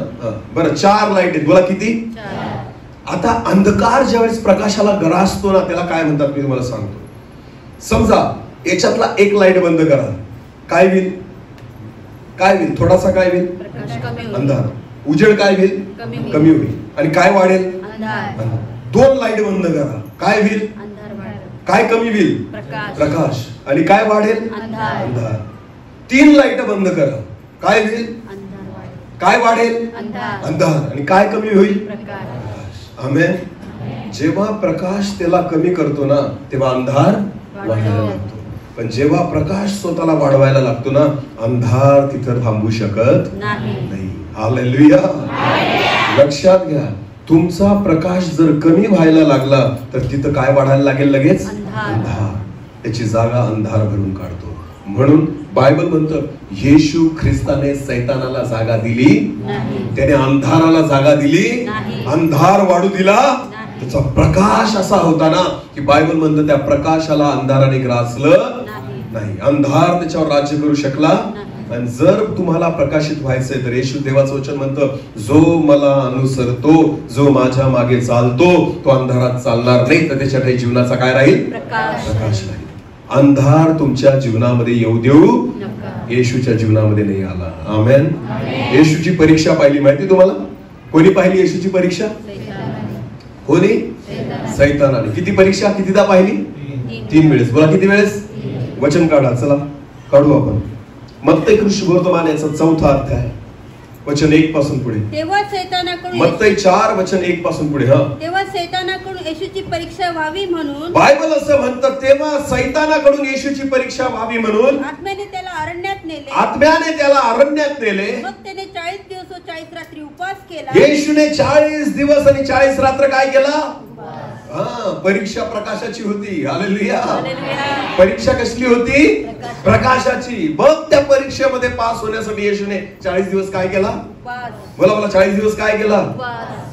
बरं, 4 लाईट आहेत. बोला किती? आता अंधकार ज्यावेळेस प्रकाशाला ग्रासतो ना, त्याला काय म्हणतात मी तुम्हाला सांगतो. समजा याच्यातला एक लाईट बंद करा, काय होईल? काय होईल? थोडासा काय होईल? अंधार. उजेड काय होईल? कमी होईल. आणि काय वाढेल? 2 लाईट बंद करा, काय होईल? काय कमी होईल? प्रकाश. आणि काय वाढेल? अंधार. 3 लाईट बंद करा, काय होईल? काय वाढेल? अंधार. आणि काय कमी होईल? प्रकाश. आमेन. जेव्हा प्रकाश त्याला कमी करतो ना, तेव्हा अंधार वाढायला लागतो. पण जेव्हा प्रकाश स्वतःला वाढवायला लागतो ना, अंधार तिथं थांबू शकत नाही. हालेलुया. लक्षात घ्या, तुमचा प्रकाश जर कमी व्हायला लागला तर तिथं काय वाढायला लागेल? लगेच अंधार. त्याची जागा अंधार भरून काढतो. म्हणून बायबल म्हणतं येशू ख्रिस्ताने सैतानाला जागा दिली, त्याने अंधाराला जागा दिली, अंधार वाढू दिला. त्याचा प्रकाश असा होता ना की बायबल म्हणतं त्या प्रकाशाला अंधाराने ग्रासलं नाही. अंधार त्याच्यावर राज्य करू शकला. आणि जर तुम्हाला प्रकाशित व्हायचंय तर येशू देवाचं वचन म्हणतं जो मला अनुसरतो, जो माझ्या मागे चालतो, तो अंधारात चालणार नाही, तर त्याच्या काही जीवनाचा काय राहील? प्रकाश राहील. अंधार तुमच्या जीवनामध्ये येऊ देऊ येशूच्या जीवनामध्ये नाही आला. आमेन. येशूची परीक्षा पाहिली माहिती तुम्हाला? कोणी पाहिली येशूची परीक्षा? कोणी? सैतानाने. किती परीक्षा? कितीदा पाहिली? 3 वेळेस. बोला किती वेळेस? वचन काढा. चला काढू आपण. मत्तई सुवर्तमान याचा 4था अध्याय वचन 1 पासून पुढे. तेव्हा सैतानाकडून मत्तई 4 वचन 1 पासून पुढे. तेव्हा सैतानाकडून येशूची परीक्षा व्हावी म्हणून बायबल असं म्हणतं, तेव्हा सैतानाकडून येशूची परीक्षा व्हावी म्हणून आत्म्याने त्याला अरण्यात नेले. आत्म्याने त्याला अरण्यात नेले. मग त्याने 40 दिवस व 40 रात्री उपवास केला. येशूने 40 दिवस आणि 40 रात्र काय केला? परीक्षा प्रकाशाची होती. हालेलुया. परीक्षा कसली होती? प्रकाशाची. बघ त्या परीक्षेमध्ये पास होण्यासाठी येशूने 40 दिवस काय केला? बोला बोला 40 दिवस काय केला?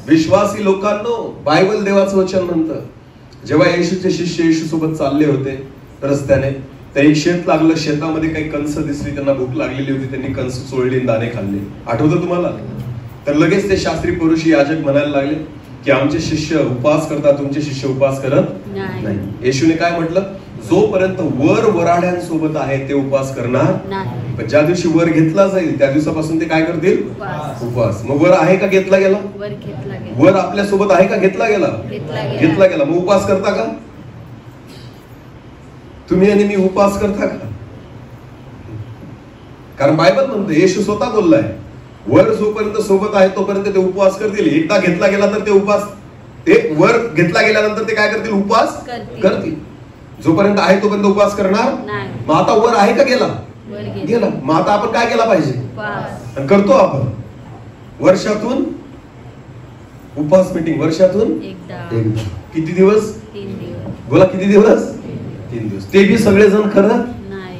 विश्वासी लोकांनो, बायबल देवाचं वचन म्हणतं जेव्हा येशूचे शिष्य येशू सोबत चालले होते रस्त्याने, तर एक शेत लागलं. शेतामध्ये काही कंस दिसली, त्यांना भूक लागलेली होती. त्यांनी कंस चोळले, दाणे खाल्ले. आठवतं तुम्हाला? तर लगेच ते शास्त्री पुरुष याजक म्हणायला लागले की आमचे शिष्य उपवास करतात, तुमचे शिष्य उपवास करत नाही. येशूने काय म्हटलं? जोपर्यंत वराड्यांसोबत आहे ते उपवास करणार नाही. पण ज्या दिवशी वर घेतला जाईल त्या दिवसापासून ते काय करतील? उपवास. मग वर आहे का घेतला गेला? वर आपल्या सोबत आहे का घेतला गेला? घेतला गेला. मग उपवास करता का तुम्ही आणि मी? उपवास करता का? कारण बायबल म्हणते, येशू स्वतः बोललाय, वर जोपर्यंत सोबत आहे तोपर्यंत ते उपवास करतील. एकदा घेतला गेला तर ते उपवास, ते वर घेतला गेल्यानंतर ते काय करतील? उपवास करतील. जोपर्यंत आहे तोपर्यंत उपवास करणार. मग आता वर आहे का गेला? गेला. मग आता आपण काय केला पाहिजे? आणि करतो आपण. वर्षातून उपवास मीटिंग, वर्षातून एकदा. किती दिवस? 3 दिवस. बोला किती दिवस? 3 दिवस. ते बी सगळेजण करत नाही,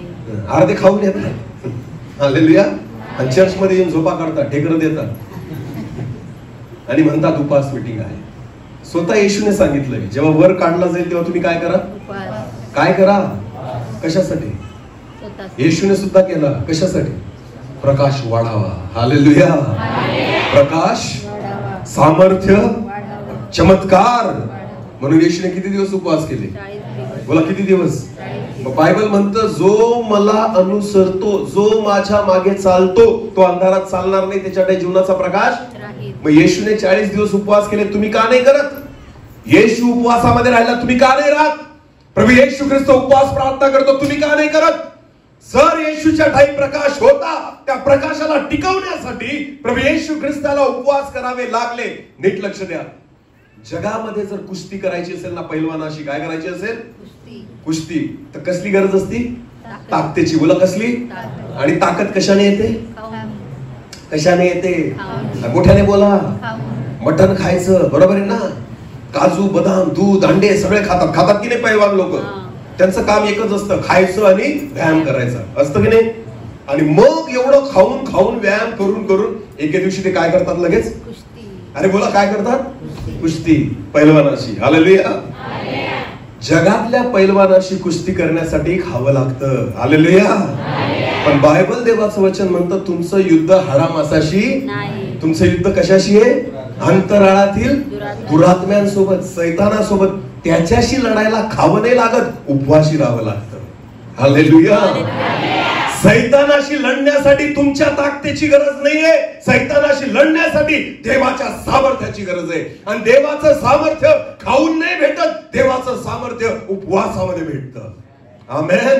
अर्धे खाऊन येतात. हालेलुया. आणि चर्च मध्ये येऊन झोपा काढतात, ढेकरं देतात आणि म्हणतात उपवास मीटिंग आहे. स्वतः येशूने सांगितलंय, जेव्हा वर काढला जाईल तेव्हा तुम्ही काय करा? काय करा? कशासाठी? येशूने सुद्धा केला. कशासाठी? प्रकाश वाढावा. हालेलुया. प्रकाश, सामर्थ्य, चमत्कार. म्हणून येशूने किती दिवस उपवास केले? बोला किती दिवस? मग बायबल म्हणतं, जो मला अनुसरतो, जो माझ्या मागे चालतो, तो अंधारात चालणार नाही, त्याच्याकडे जीवनाचा प्रकाश. मग येशूने 40 दिवस उपवास केले, तुम्ही का नाही करत? येशू उपवासामध्ये राहिला, तुम्ही का नाही राहत? प्रभू येशू ख्रिस्त उपवास प्रार्थना करतो, तुम्ही का नाही करत? जर येशूच्या ठाई प्रकाश होता, त्या प्रकाशाला टिकवण्यासाठी प्रभू येशू ख्रिस्ताला उपवास करावे लागले. नीट लक्ष द्या. जगामध्ये जर कुस्ती करायची असेल ना, पैलवानाशी काय करायची असेल? कुस्ती. तर कसली गरज असती? ताकदीची. बोला कसली? आणि ताकद कशाने येते? कशाने येते? मोठ्याने बोला. मटण खायचं, बरोबर आहे ना? काजू, बदाम, दूध, अंडे सगळे खातात. खातात की नाही पैलवान लोक? त्यांचं काम एकच असतं, खायचं आणि व्यायाम करायचा, असतं की नाही? आणि मग एवढं खाऊन खाऊन व्यायाम करून करून एके दिवशी ते काय करतात? लगेच. अरे बोला काय करतात? कुस्ती. पैलवानाशी. हालेलुया. जगातल्या पैलवानाशी कुस्ती करण्यासाठी खावं लागतं. हालेलुया. पण बायबल देवाचं वचन म्हणतं, तुमचं युद्ध हाडामासाशी, तुमचं युद्ध कशाशी आहे? अंतराळातील दुरात्म्यांसोबत, सैतानासोबत. त्याच्याशी लढायला खावं नाही लागत, उपवाशी राहावं लागतं. हालेलुया. सैतानाशी लढण्यासाठी तुमच्या ताकदीची गरज नाहीये, सैतानाशी लढण्यासाठी देवाच्या सामर्थ्याची गरज आहे. आणि देवाचं सामर्थ्य खाऊन नाही भेटत, देवाचं सामर्थ्य उपवासामध्ये भेटतं. आमेन.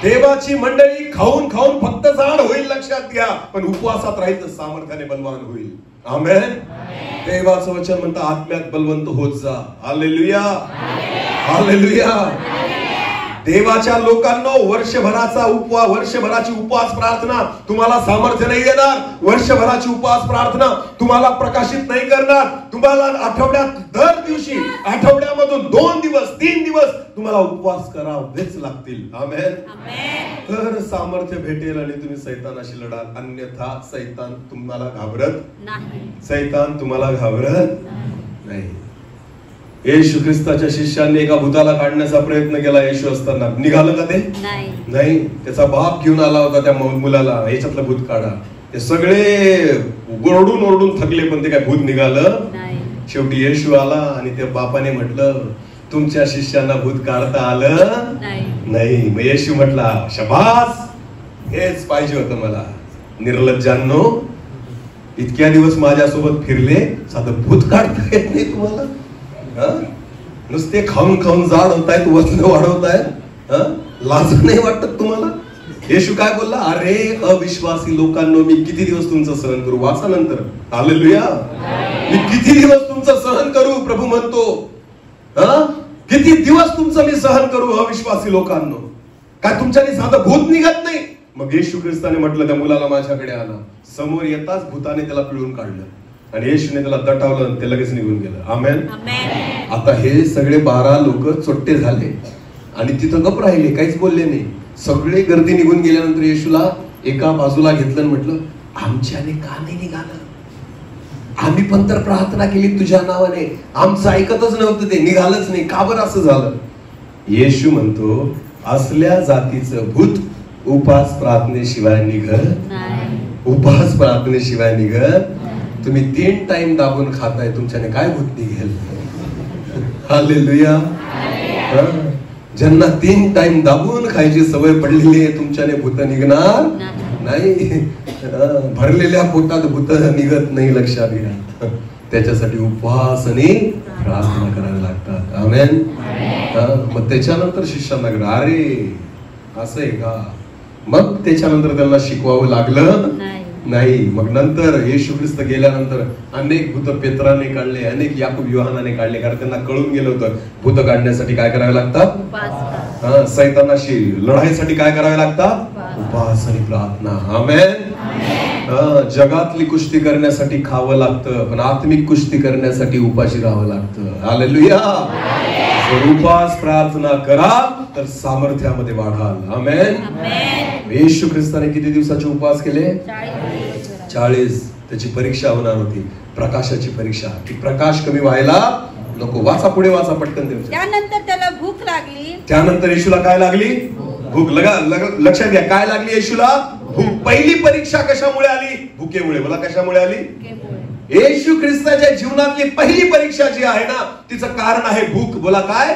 देवाची मंडळी खाऊन खाऊन फक्त जाड होईल, लक्षात घ्या, पण उपवासात राहील तर सामर्थ्याने बलवान होईल. आमेन. देवाचं वचन म्हणतं, आत्म्यात बलवंत होत जा. हालेलुया. हालेलुया. देवाच्या लोकांनो, वर्षभराची उपवास प्रार्थना तुम्हाला सामर्थ्य नाही देणार. वर्षभराची उपवास प्रार्थना तुम्हाला प्रकाशित नाही करणार. तुम्हाला आठवड्यात दर दिवशी, आठवड्यामधून 2 दिवस 3 दिवस तुम्हाला उपवास करावेच लागतील. आमेन. तर सामर्थ्य भेटेल आणि तुम्ही सैतानाशी लढाल. अन्यथा सैतान तुम्हाला घाबरत नाही. सैतान तुम्हाला घाबरत नाही. येशू ख्रिस्ताच्या शिष्यांनी एका भूताला काढण्याचा प्रयत्न केला. येशू असताना निघालं का ते? नाही. त्याचा बाप घेऊन आला होता त्या मुलाला, याच्यातलं भूत काढा. ते सगळे ओरडून ओरडून थकले, पण ते काय भूत निघालं शेवटी येशू आला आणि त्या बापाने म्हटलं, तुमच्या शिष्यांना भूत काढता आलं नाही. मग येशू म्हटला, शबास, हेच पाहिजे होतं मला. निर्लज्जांनो, इतक्या दिवस माझ्यासोबत फिरले, साधं भूत काढता येत नाही तुम्हाला? नुसते खाऊन खाऊन जाड होतायत, वजन वाढवतायत, लाज नाही वाटत तुम्हाला? येशू काय बोलला? अरे अविश्वासी लोकांनो, मी किती दिवस तुमचं सहन करू? वाचा नंतर. हालेलुया. मी किती दिवस तुमचं सहन करू? प्रभू म्हणतो, किती दिवस तुमचं मी सहन करू अविश्वासी लोकांनो? काय तुमच्याने साधं भूत निघत नाही? मग येशू ख्रिस्ताने म्हटलं, त्या मुलाला माझ्याकडे आणा. समोर येताच भूताने त्याला पिळून काढलं आणि येशूने त्याला दटावलं, ते लगेच निघून गेलं. आमेन. आता हे सगळे 12 लोक चोट्टे झाले आणि तिथं गप राहिले, काहीच बोलले नाही. सगळे गर्दी निघून गेल्यानंतर येशूला एका बाजूला घेतलं आणि म्हटलं, आमच्याने का नाही निघालं? आम्ही पण तर प्रार्थना केली तुझ्या नावाने, आमचं ऐकतच नव्हतं, ते निघालंच नाही. का बरं असं झालं? येशू म्हणतो, असल्या जातीचं भूत उपवास प्रार्थनेशिवाय निघत नाही. उपवास प्रार्थनेशिवाय निघत. तुम्ही 3 टाइम दाबून खाताय, तुमच्याने काय भूत निघेल? हालेलुया. ज्यांना 3 टाइम दाबून खायची सवय पडलेली आहे, तुमच्याने भूत निघणार नाही. भरलेल्या पोटात भूत निघत नाही, लक्षात घ्या. त्याच्यासाठी उपवास आणि प्रार्थना करायला लागतात. आमेन. मग त्याच्यानंतर शिष्यांना अरे असं आहे का, मग त्याच्यानंतर त्यांना शिकवावं लागलं नाही. मग नंतर येशू ख्रिस्त गेल्यानंतर अनेक भूत पेत्राने काढले, अनेक याकूब योहानाने काढले, कारण त्यांना कळून गेलं होतं भूत काढण्यासाठी काय करावे लागतात, सैतानाशी लढाईसाठी काय करावे लागतात, उपवास आणि प्रार्थना. आमेन. जगातली कुस्ती करण्यासाठी खावं लागतं, पण आत्मिक कुस्ती करण्यासाठी उपाशी राहावं लागतं. हालेलुया. जर उपवास प्रार्थना कराल तर सामर्थ्यामध्ये वाढाल. आमेन. येशू ख्रिस्ताने किती दिवसाचे उपवास केले? 40. त्याची परीक्षा होणार होती, प्रकाशाची परीक्षा. की प्रकाश कमी व्हायला नको. वाचा, पुढे वाचा पटकन. त्यानंतर त्याला भूक लागली. त्यानंतर येशूला काय लागली? भूक. लक्षात घ्या, काय लागली येशूला? भूक. पहिली परीक्षा कशामुळे आली? भुकेमुळे. मला कशामुळे आली? येशू ख्रिस्ताच्या जीवनातली पहिली परीक्षा जी आहे ना, तिचं कारण आहे भूक. बोला काय?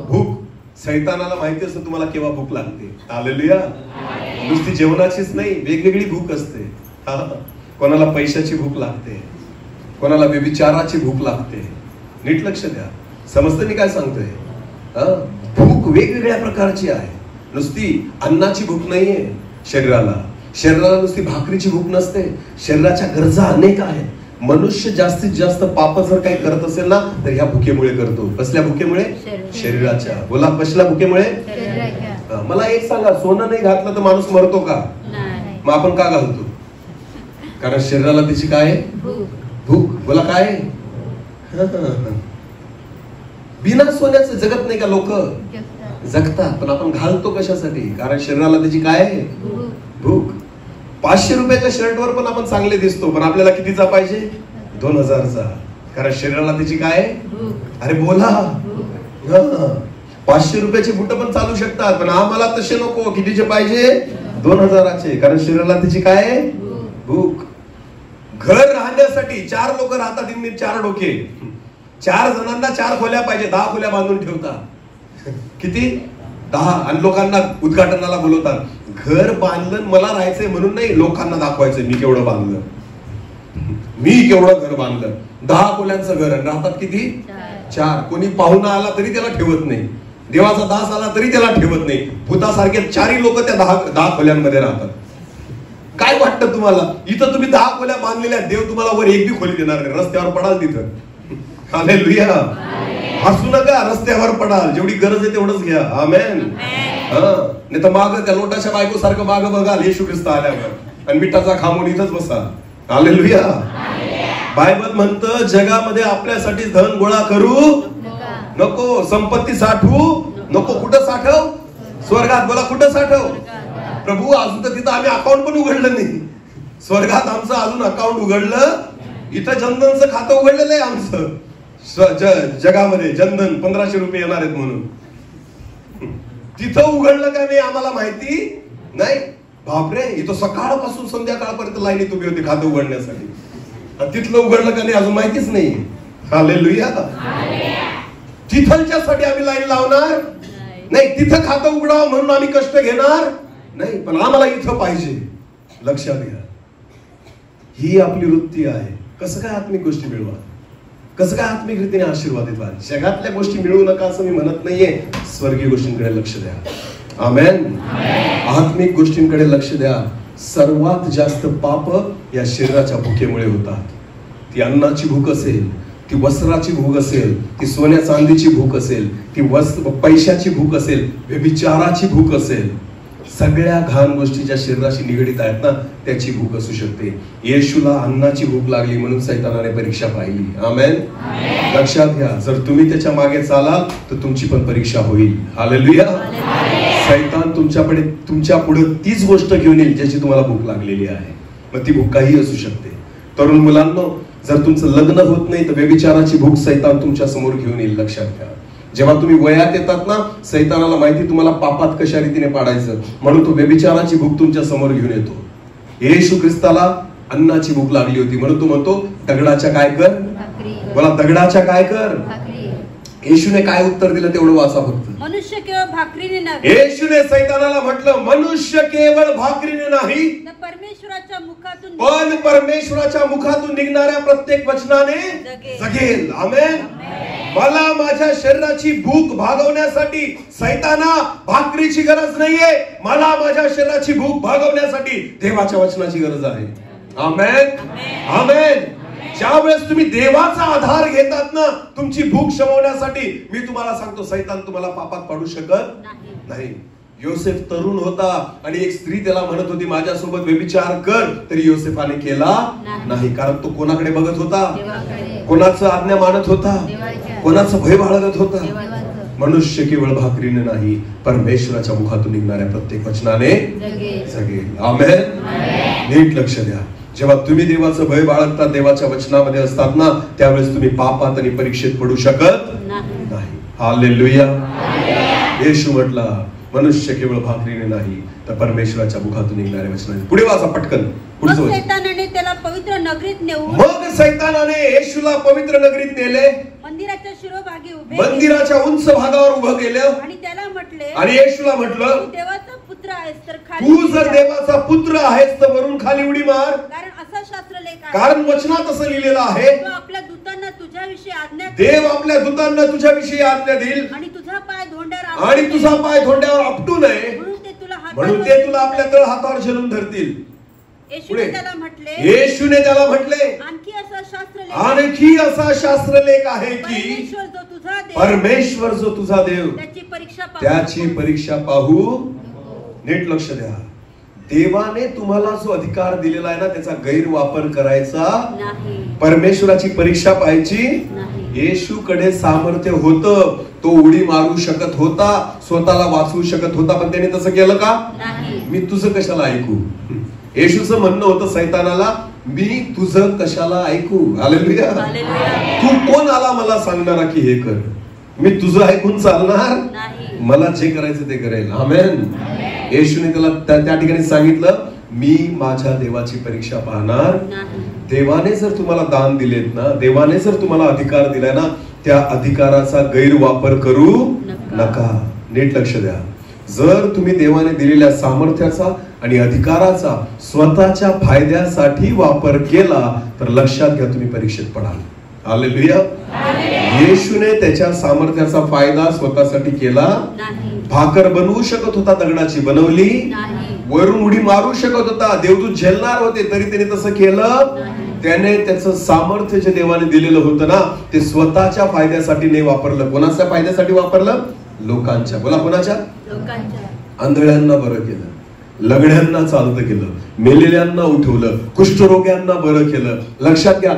भूक. सैतानाला माहिती असतं तुम्हाला केव्हा भूक लागते. हालेलुया. नुसती जेवणाचीच नाही, वेगवेगळी भूक असते. कोणाला पैशाची भूक लागते, कोणाला व्यभिचाराची भूक लागते. नीट लक्ष द्या, समजतं मी काय सांगतोय? भूक वेगवेगळ्या प्रकारची आहे. नुसती अन्नाची भूक नाहीये शरीराला. शरीराला नुसती भाकरीची भूक नसते. शरीराच्या गरजा अनेक आहेत. मनुष्य जास्तीत जास्त पाप जर काही करत असेल ना, तर ह्या भुकेमुळे करतो. कसल्या भुकेमुळे? शरीराच्या. बोला, कसल्या भुकेमुळे? मला एक सांगा, सोनं नाही घातलं तर माणूस मरतो का? मग आपण का घालतो? कारण शरीराला त्याची काय? भूक. बोला काय? बिना सोन्याचं जगत नाही का लोक? जगतात. पण आपण घालतो कशासाठी? कारण शरीराला त्याची काय? भूक. 500 रुपयाच्या शर्टवर पण आपण चांगले दिसतो, पण आपल्याला कितीचा पाहिजे? 2000चा. कारण शरीराला त्याची काय? अरे बोला. 500 रुपयाचे बुट पण चालू शकतात, पण आम्हाला तसे नको. कितीचे पाहिजे? 2000चे. कारण शरीराला त्याची काय? भूक. घर राहण्यासाठी 4 लोक राहतात, 4 डोके. 4 जणांना 4 खोल्या पाहिजे. 10 खोल्या बांधून ठेवतात. किती? 10. आणि लोकांना उद्घाटनाला बोलवतात. घर बांधलं मला राहायचंय म्हणून नाही, लोकांना दाखवायचंय मी केवढं बांधलं, मी केवढं घर बांधलं. 10 खोल्यांचं घर. आणि राहतात किती? 4. कोणी पाहुणा आला तरी त्याला ठेवत नाही, देवाचा दास आला तरी त्याला ठेवत नाही. भूतासारखे 4 लोक त्या 10 खोल्यांमध्ये राहतात. काय वाटतं तुम्हाला? इथं तुम्ही 10 खोल्या बांधलेल्या, देव तुम्हाला वर एक बी खोली देणार नाही. रस्त्यावर पडाल तिथं. हालेलुया. हसू नका, रस्त्यावर पडाल. जेवढी गरज आहे तेवढंच घ्या. आमेन. नाही तर माग त्या लोटाच्या बायको सारखं माग बघाल येशू ख्रिस्त आल्यावर, आणि मिठाचा खामून इथंच बसाल. हालेलुया. बायबल म्हणतं, जगामध्ये आपल्यासाठी धन गोळा करू नको, संपत्ती साठवू नको. कुठं साठव? स्वर्गात. बोला, कुठं साठव? प्रभू, अजून तर तिथं आम्ही अकाउंट पण उघडलं नाही. स्वर्गात आमचं अजून अकाउंट उघडलं. इथं जनधनचं खातं उघडलेलं आहे आमचं. जगामध्ये जनधन 1500 रुपये येणार आहेत म्हणून. तिथं उघडलं का नाही आम्हाला माहिती नाही. बापरे, इथं सकाळपासून संध्याकाळपर्यंत लाईनीत उभी होती खातं उघडण्यासाठी. तिथलं उघडलं का नाही अजून माहितीच नाही. हालेलुया. तिथलच्यासाठी आम्ही लाईन लावणार नाही. तिथं खातं उघडावं म्हणून आम्ही कष्ट घेणार नाही, पण आम्हाला इथं पाहिजे. लक्षात घ्या, ही आपली वृत्ती आहे. कसं काय आत्मिक गोष्टी मिळवा, कसं काय आत्मिक रीतीने आशीर्वादित व्हा. जगातल्या गोष्टी मिळवू नका असं मी म्हणत नाहीये. स्वर्गीय गोष्टींकडे लक्ष द्या. आमेन. आत्मिक गोष्टींकडे लक्ष द्या. सर्वात जास्त पाप या शरीराच्या भुकेमुळे होतात. ती अन्नाची भूक असेल, ती वस्त्राची भूक असेल, ती सोन्या चांदीची भूक असेल, ती पैशाची भूक असेल, व्यभिचाराची भूक असेल. सगळ्या घाण गोष्टी ज्या शरीराशी निगडीत आहेत ना, त्याची भूक असू शकते. येशूला अन्नाची भूक लागली म्हणून सैतानाने परीक्षा पाहिली. आमेन. लक्षात घ्या, जर तुम्ही त्याच्या मागे चालाल तर तुमची पण परीक्षा होईल. हालेलुया. सैतान तुमच्या पुढे तीच गोष्ट घेऊन येईल ज्याची तुम्हाला भूक लागलेली आहे. मग ती भूक काही असू शकते. तरुण मुलांनो, जर तुमचं लग्न होत नाही तर व्यभिचाराची भूक सैतान तुमच्या समोर घेऊन येईल. लक्षात घ्या. जेव्हा तुम्ही वयात येतात ना, सैतानाला माहिती तुम्हाला पापात कशा रीतीने पाडायचं, म्हणून तो व्यभिचाराची भूक तुमच्या समोर घेऊन येतो. येशू ख्रिस्ताला अन्नाची भूक लागली होती म्हणून तो म्हणतो, दगडाच्या काय कर? बोला, दगडाच्या काय कर? येशूने काय उत्तर दिलं तेवढं वाचा फक्त. मनुष्य केवळ भाकरीने नव्हे, येशूने सैतानाला म्हटलं मनुष्य केवळ भाकरीने नाही तर परमेश्वराच्या मुखातून पण परमेश्वराच्या मुखातून निघणाऱ्या प्रत्येक वचनाने जगेल. जगेल. आमेन. मला माझ्या शरीराची भूक भागवण्यासाठी सैताना भाकरीची गरज नाहीये. मला माझ्या शरीराची भूक भागवण्यासाठी देवाच्या वचनाची गरज आहे. आमेन. आमेन. ज्यावेळेस तुम्ही देवाचा आधार घेतात ना तुमची भूक शमवण्यासाठी, मी तुम्हाला सांगतो सैतान तुम्हाला पापात पाडू शकत नाही. योसेफ तरुण होता आणि एक स्त्री त्याला म्हणत होती माझ्यासोबत व्यभिचार कर, तरी योसेफाने केला नाही. कारण तो कोणाकडे बघत होता? कोणाचं आज्ञा मानत होता? कोणाचं भय बाळगत होता? मनुष्य केवळ भाकरीने नाही परमेश्वराच्या मुखातून निघणाऱ्या प्रत्येक वचनाने जगेल. आमेन. नीट लक्ष द्या. जेव्हा तुम्ही देवाचं भय बाळगता, देवाच्या वचनामध्ये असतात ना, त्यावेळेस तुम्ही पापात आणि परीक्षेत पडू शकत नाही. हालेलुया. येशू म्हटला मनुष्य केवळ भाकरीने नाही तर परमेश्वराच्या मुखातून निघणाऱ्या वचनाने. पुढे वाचा पटकन. पुढचं मग वचन. सैतानाने त्याला पवित्र नगरीत नेऊन मग सैतानाने येशूला पवित्र नगरीत नेले, मंदिराच्या शिरोभागी उभे मंदिराच्या उंच भागावर उभं केलं आणि त्याला म्हटले, आणि येशूला म्हटलं तू देवाचा पुत्र आहेस तर खाली तू उडी जर मार. देवाचा पुत्र आहेस तर वरून खाली उडी मार. कारण असा शास्त्रलेख आहे, कारण वचनात असं लिहिलेलं आहे तो आपल्या दूतांना तुझ्याविषयी आज्ञा देव आपल्या दूतांना तुझ्याविषयी आज्ञा देईल आणि तुझा पाय धोंड्यावर आणि तुझा पाय धोंड्यावर आपटू नये म्हणून ते तुला आपल्या तळ हातावर झेलून धरतील. येशूने त्याला म्हटले, येशूने त्याला म्हटले आणखी असा शास्त्रलेख आणखी असा शास्त्रलेख आहे की परमेश्वर जो तुझा देव परमेश्वर जो तुझा देव त्याची परीक्षा पाहू. त्याची परीक्षा पाहू. नीट लक्ष द्या. देवाने तुम्हाला जो अधिकार दिलेला आहे ना त्याचा गैरवापर करायचा नाही. परमेश्वराची परीक्षा पाहायची नाही. येशूकडे सामर्थ्य होतं, तो उडी मारू शकत होता, स्वतःला वाचवू शकत होता, पण त्याने तसं केलं का नाही. मी तुझं कशाला ऐकू. येशूचं म्हणणं होतं सैतानाला, मी तुझं कशाला ऐकू. हालेलुया. हालेलुया. तू कोण आला मला सांगणारा की हे कर. मी तुझं ऐकून चालणार नाही. मला जे करायचं ते करेल. आमेन. येशूने त्याला त्या ठिकाणी सांगितलं मी माझ्या देवाची परीक्षा पाहणार नाही. देवाने जर तुम्हाला दान दिलेत ना, देवाने जर तुम्हाला अधिकार दिलाय ना, त्या अधिकाराचा गैरवापर करू नका. नीट लक्ष द्या. जर तुम्ही देवाने दिलेल्या सामर्थ्याचा आणि अधिकाराचा स्वतःच्या फायद्यासाठी वापर केला तर लक्षात घ्या तुम्ही परीक्षेत पडाल. हालेलुया. येशूने त्याच्या सामर्थ्याचा फायदा स्वतःसाठी केला नाही. भाकर बनवू शकत होता, दगडाची बनवली नाही. वरून उडी मारू शकत होता, देवदूत झेलणार होते तरी त्याने तसं केलं. त्याने त्याचं सामर्थ्य जे देवाने दिलेलं होतं ना ते स्वतःच्या फायद्यासाठी नाही वापरलं. कोणाच्या फायद्यासाठी वापरलं? लोकांच्या. बोला कोणाच्या? लोकांच्या. आंधळ्यांना बरं केलं, लंगड्यांना चालतं केलं, मेलेल्यांना उठवलं, कुष्ठरोग्यांना बरं केलं. लक्षात घ्या.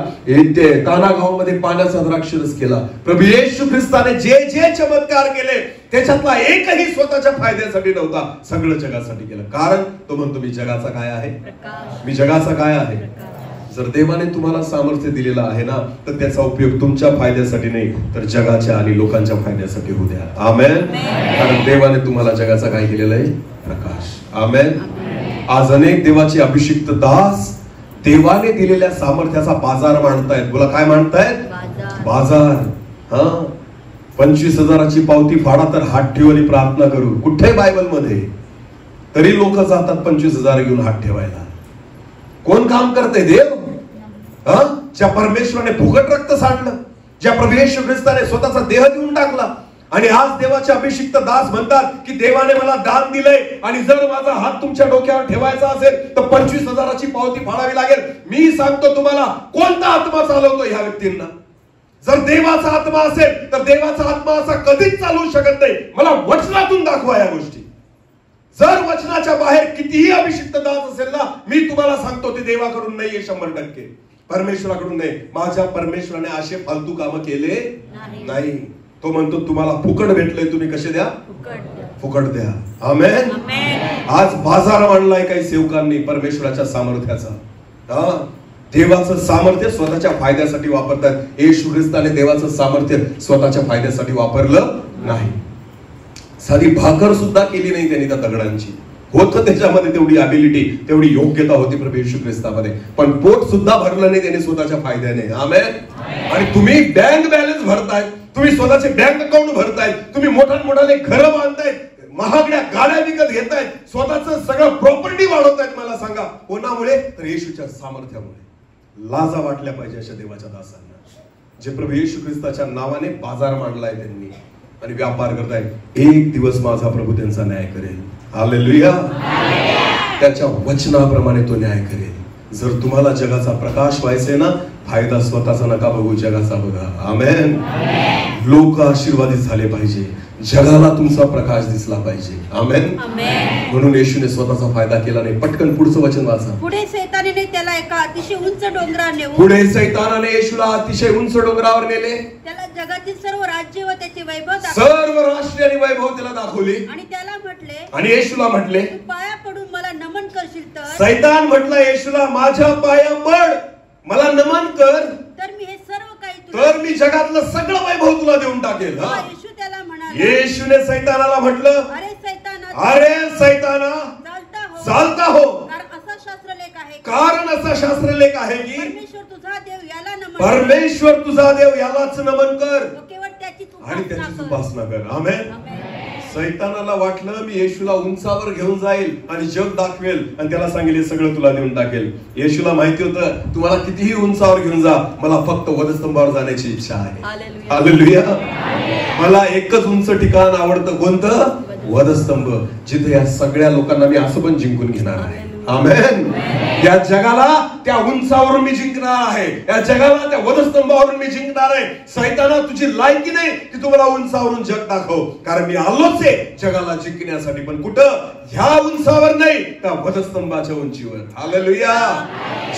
ते काना गावामध्ये पाण्याचा द्राक्षरस केला. प्रभू येशू ख्रिस्ताने जे जे चमत्कार केले त्याच्यातला एकही स्वतःच्या फायद्यासाठी नव्हता, सगळं जगासाठी केलं. कारण तो म्हणतो मी जगाचा काय आहे, मी जगाचा काय आहे. जर देवाने तुम्हाला सामर्थ्य दिलेलं आहे ना तर त्याचा उपयोग तुमच्या फायद्यासाठी नाही तर जगाच्या आणि लोकांच्या फायद्यासाठी होऊ द्या. आमेन. कारण देवाने तुम्हाला जगाचा काय केलेलं आहे? प्रकाश. आमेन. आज अनेक देवाचे अभिषिक्त दास देवाने दिलेल्या सामर्थ्याचा बाजार मांडतायत. बोला काय मांडतायत? बाजार. हा 25,000ची पावती फाडा तर हात ठेवू आणि प्रार्थना करू. कुठे बायबल मध्ये? तरी लोक जातात 25,000 घेऊन हात ठेवायला. कोण काम करते? देव. ज्या परमेश्वराने फुकट रक्त सांडलं, ज्या प्रभू येशू ख्रिस्ताने स्वतःचा देह देऊन टाकला आणि आज देवाचे अभिषिक्त दास म्हणतात की देवाने मला दान दिलंय आणि जर माझा हात तुमच्या डोक्यावर ठेवायचा असेल तर 25,000ची पावती फाडावी लागेल. मी सांगतो तुम्हाला कोणता आत्मा चालवतो ह्या व्यक्तींना? जर देवाचा आत्मा असेल तर देवाचा आत्मा असा कधीच चालवू शकत नाही. मला वचनातून दाखवा या गोष्टी. जर वचनाच्या बाहेर कितीही अभिषिक्त दास असेल ना, मी तुम्हाला सांगतो ते देवाकडून नाहीये, 100%. परमेश्वराकडून नाही. माझ्या परमेश्वराने असे फालतू कामं केले नाही. तो म्हणतो तुम्हाला फुकट भेटलंय, तुम्ही कसे द्या? फुकट द्या. आमेन. आज बाजार मांडलाय काही सेवकांनी परमेश्वराच्या सामर्थ्याचा. देवाचं सामर्थ्य स्वतःच्या फायद्यासाठी वापरतात. येशू ख्रिस्ताने देवाचं सामर्थ्य स्वतःच्या फायद्यासाठी वापरलं नाही. साधी भाकर सुद्धा केली नाही त्यांनी त्या दगडांची. होतं त्याच्यामध्ये तेवढी अबिलिटी, तेवढी योग्यता होती प्रभू येशू ख्रिस्तामध्ये, पण पोट सुद्धा भरलं नाही त्यांनी स्वतःच्या फायद्याने. आमेन. आणि तुम्ही बँक बॅलन्स भरताय, तुम्ही स्वतःचे बँक अकाउंट भरतायत, तुम्ही मोठाले घरं बांधतायत, महागड्या गाड्या विकत घेतायत, स्वतःचं सगळं प्रॉपर्टी वाढवतायत. मला सांगा कोणामुळे? तर येशूच्या सामर्थ्यामुळे. लाजा वाटल्या पाहिजे अशा देवाच्या दासांना जे प्रभू येशू ख्रिस्ताच्या नावाने बाजार मांडलाय त्यांनी आणि व्यापार करतायत. एक दिवस माझा प्रभू त्यांचा न्याय करेल. हालेलुया. त्याच्या वचनाप्रमाणे तो न्याय करेल. जर तुम्हाला जगाचा प्रकाश व्हायचंय ना, फायदा स्वतःचा नका बघू, जगाचा बघा. आमेन. लोक आशीर्वादित झाले पाहिजे, जगाला तुमचा प्रकाश दिसला पाहिजे. आमेन. म्हणून येशूने स्वतःचा फायदा केला नाही. पटकन पुढचं वचन वाचा. पुढे सैतानाने त्याला एका अतिशय उंच डोंगरावर नेऊन, पुढे सैतानाने येशूला अतिशय उंच डोंगरावर नेले. त्याला जगातील सर्व राज्य व त्याचे वैभव दाखवले. सर्व राष्ट्र आणि वैभव त्याला दाखवले आणि त्याला म्हटले, आणि येशूला म्हटले, तू पाया पडून मला नमन करशील तर. सैतान म्हटला येशूला, माझ्या पाया पड, मला नमन कर, तर मी हे सर्व काही तर मी जगातलं सगळं वैभव तुला देऊन टाकेल. येशू त्याला म्हणाला, येशूने सैतानाला म्हटलं, अरे सैताना, अरे सैताना, चालता हो, कारण असा शास्त्रलेख आहे, कारण असा शास्त्रलेख आहे की परमेश्वर तुझा देव याला नमन, परमेश्वर तुझा देव यालाच नमन कर केवळ त्याची आणि त्याची उपासना कर. उपासना कर. आमेन. सैतानाला वाटलं मी येशूला उंचावर घेऊन जाईल आणि जग दाखवेल आणि त्याला सांगेल सगळं तुला देऊन टाकेल. येशूला माहिती होतं तुम्हाला कितीही उंचावर घेऊन जा, मला फक्त वधस्तंभावर जाण्याची इच्छा आहे. हालेलुया. मला एकच उंच ठिकाण आवडतं. कोणतं? वधस्तंभ. जिथे या सगळ्या लोकांना मी असं पण जिंकून घेणार आहे. आमेन. या जगाला त्या उंचावरून मी जिंकणार आहे, या जगाला त्या वधस्तंभावरून मी जिंकणार आहे. सैताना तुझी लायकी नाही की तुम्हाला उंचावरून जग दाखव, कारण मी आलोच आहे जगाला जिंकण्यासाठी, पण कुठं? ह्या उंचावर नाही, त्या वधस्तंभाच्या उंचीवर. हालेलुया.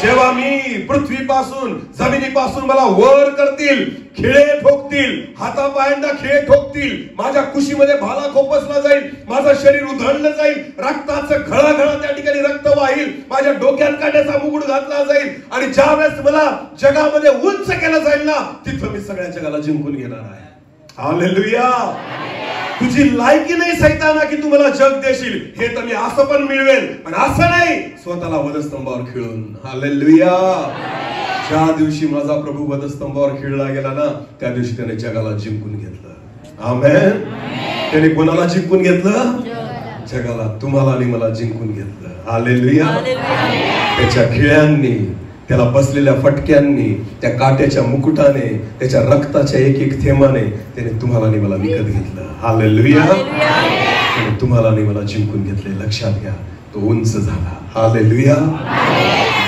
जेव्हा मी पृथ्वीपासून जमिनीपासून मला वर करतील, खिळे ठोकतील, हातापायांना खिळे ठोकतील, माझ्या कुशीमध्ये भाला खोपसला जाईल, माझं शरीर उधळलं जाईल, रक्ताचं घळाघळा त्या ठिकाणी रक्त वाहील, माझ्या डोक्यात काट्याचा मुकुट घातला जाईल आणि ज्या वेळेस मला जगामध्ये उंच केलं जाईल ना, तिथं मी सगळ्या जगाला जिंकून घेणार आहे. हालेलुया. तुझी लायकी नाही सैताना की तू मला जग देशील, हे तर मी असं पण मिळवेल, पण असं नाही स्वतःला वधस्तंभावर खिळून. हालेलुया. ज्या दिवशी माझा प्रभू वधस्तंभावर खिळला गेला ना, त्या दिवशी त्याने जगाला जिंकून घेतलं. आमेन. त्याने कोणाला जिंकून घेतलं? जगाला. तुम्हाला आणि मला जिंकून घेतलं. हालेलुया. त्याच्या खिळ्यांनी, त्याला बसलेल्या फटक्यांनी, त्या काट्याच्या मुकुटाने, त्याच्या रक्ताच्या एक एक थेंबाने त्याने तुम्हाला आणि मला विकत घेतलं. हालेलुया. त्याने तुम्हाला आणि मला जिंकून घेतले. लक्षात घ्या, तो उंच झाला. हालेलुया.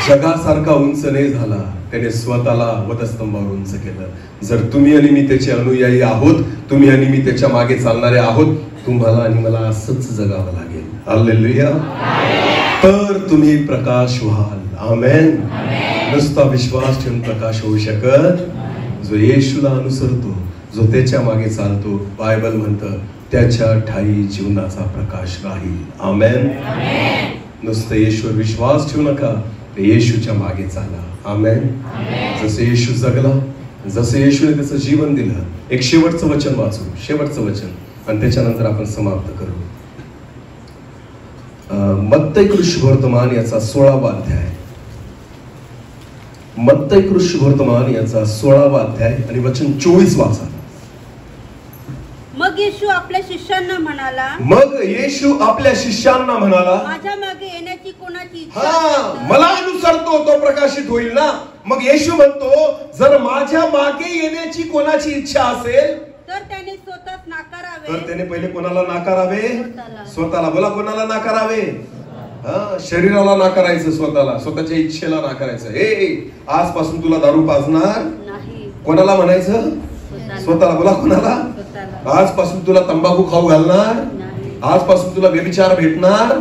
जगासारखा उंच नाही झाला, त्याने स्वतःला वधस्तंभावर उंच केलं. जर तुम्ही आणि मी त्याचे अनुयायी आहोत, तुम्ही आणि मी त्याच्या मागे चालणारे आहोत, तुम्हाला आणि मला असंच जगावं लागेल. हालेलुया. तर तुम्ही प्रकाश व्हाल. आमेन. नुसता विश्वास ठेवून प्रकाश होऊ शकत. जो येशूला अनुसरतो, जो त्याच्या मागे चालतो, बायबल म्हणतं त्याच्या ठाई जीवनाचा प्रकाश राहील. आमेन. नुसतं येशूवर विश्वास ठेवू नका, येशूच्या मागे चाला. आमेन. जसं येशू जगला, जसं येशूने त्याचं जीवन दिलं. एक शेवटचं वचन वाचू, शेवटचं वचन, आणि त्याच्यानंतर आपण समाप्त करू. मत्तई कृष्णवर्तमान याचा 16वा अध्याय. मत्तई कृष्णवर्तमान याचा 16वा अध्याय आणि वचन 24 वाचा. मग येशू आपल्या शिष्यांना म्हणाला, मग येशू आपल्या शिष्यांना म्हणाला, माझ्या मागे येण्याची कोणाची इच्छा मला अनुसरतो तो प्रकाशित होईल ना. मग येशू म्हणतो, जर माझ्या मागे येण्याची कोणाची इच्छा असेल तर त्याने स्वतःच नाकारावे. तर त्याने पहिले कोणाला नाकारावे? स्वतःला. बोला, कोणाला नाकारावे? शरीराला नाकारायचं, स्वतःला, स्वतःच्या इच्छेला नाकारायचं. आजपासून तुला दारू पाजणार नाही. कोणाला म्हणायचं? स्वतःला. बोला, कोणाला? आजपासून तुला तंबाखू खाऊ घालणार नाही. आजपासून तुला व्यभिचार भेटणार,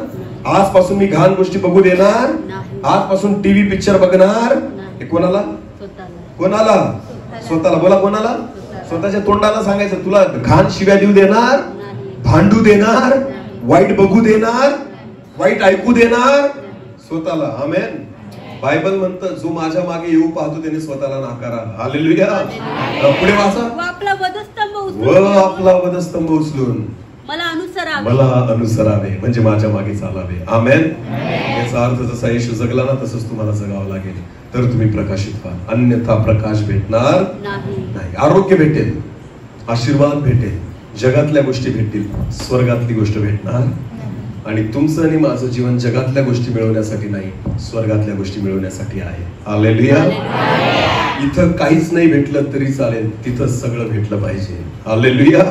आजपासून मी घाण गोष्टी बघू देणार, आजपासून टीव्ही पिक्चर बघणार. हे कोणाला? कोणाला? स्वतःला. बोला, कोणाला? स्वतःच्या तोंडाला सांगायचं, तुला घाण शिव्या देऊ देणार, भांडू देणार, वाईट बघू देणार, वाईट ऐकू देणार, स्वतःला. आमेन. बायबल म्हणतं, जो माझ्या मागे येऊ पाहतो त्याने स्वतःला नाकारा. हालेलुया. पुढे वाचा. आपला वधस्तंभ आपला वधस्तंभ उचलून मला अनुसरावे, म्हणजे माझ्या मागे चालावे. आमेन. याचा अर्थ जसा येशू जगला ना, तसंच तुम्हाला जगावं लागेल, तर तुम्ही प्रकाशित व्हा. अन्यथा प्रकाश भेटणार नाही. आरोग्य भेटेल, आशीर्वाद भेटेल, जगातल्या गोष्टी भेटतील, स्वर्गातली गोष्ट भेटणार. आणि तुमचं आणि माझं जीवन जगातल्या गोष्टी मिळवण्यासाठी नाही, स्वर्गातल्या गोष्टी मिळवण्यासाठी आहे. हालेलुया. इथं काहीच नाही भेटलं तरी चालेल, तिथं सगळं भेटलं पाहिजे. हालेलुया.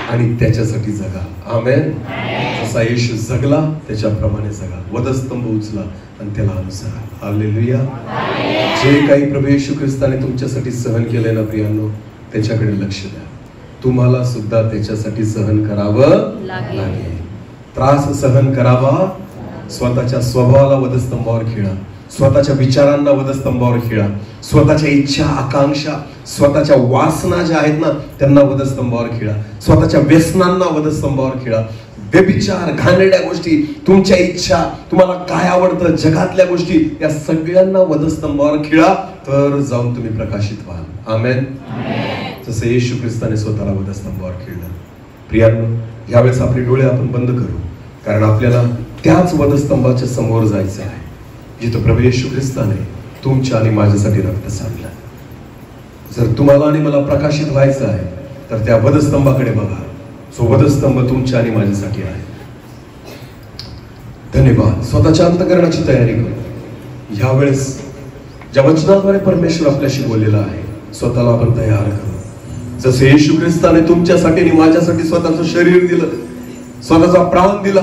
आणि त्याच्यासाठी जगा. आमेन. जसा येशू जगला त्याच्याप्रमाणे जगा. वधस्तंभ उचला आणि त्याला अनुसरा. हालेलुया. जे काही प्रभू येशू ख्रिस्ताने तुमच्यासाठी सहन केलंय ना प्रियांनो, त्याच्याकडे लक्ष द्या. तुम्हाला सुद्धा त्याच्यासाठी सहन करावं लागेल. त्रास सहन करावा. स्वतःच्या स्वभावाला वधस्तंभावर खिळा, स्वतःच्या विचारांना वधस्तंभावर खिळा, स्वतःच्या इच्छा आकांक्षा, स्वतःच्या वासना ज्या आहेत ना त्यांना वधस्तंभावर खिळा, स्वतःच्या व्यसनांना वधस्तंभावर खिळा. व्यभिचार, घाणेरड्या गोष्टी, तुमच्या इच्छा, तुम्हाला काय आवडतं, जगातल्या गोष्टी, या सगळ्यांना वधस्तंभावर खिळा. तर जाऊन तुम्ही प्रकाशित व्हाल. आमेन. जसं येशू ख्रिस्ताने स्वतःला वधस्तंभावर खिळलं. प्रियांनो, यावेळेस आपले डोळे आपण बंद करू, कारण आपल्याला त्याच वधस्तंभाच्या समोर जायचं आहे जिथं प्रभू येशू ख्रिस्ताने तुमच्या आणि माझ्यासाठी रक्त सांडलं. जर तुम्हाला आणि मला प्रकाशित व्हायचं आहे तर त्या वधस्तंभाकडे बघा, जो वधस्तंभ तुमच्या आणि माझ्यासाठी आहे. धन्यवाद. स्वतःच्या अंतःकरणाची तयारी करू. यावेळेस ज्या वचनाद्वारे परमेश्वर आपल्याशी बोललेला आहे, स्वतःला आपण तयार करू. जसे येशू ख्रिस्ताने तुमच्यासाठी आणि माझ्यासाठी स्वतःचं शरीर दिलं, स्वतःचा प्राण दिला,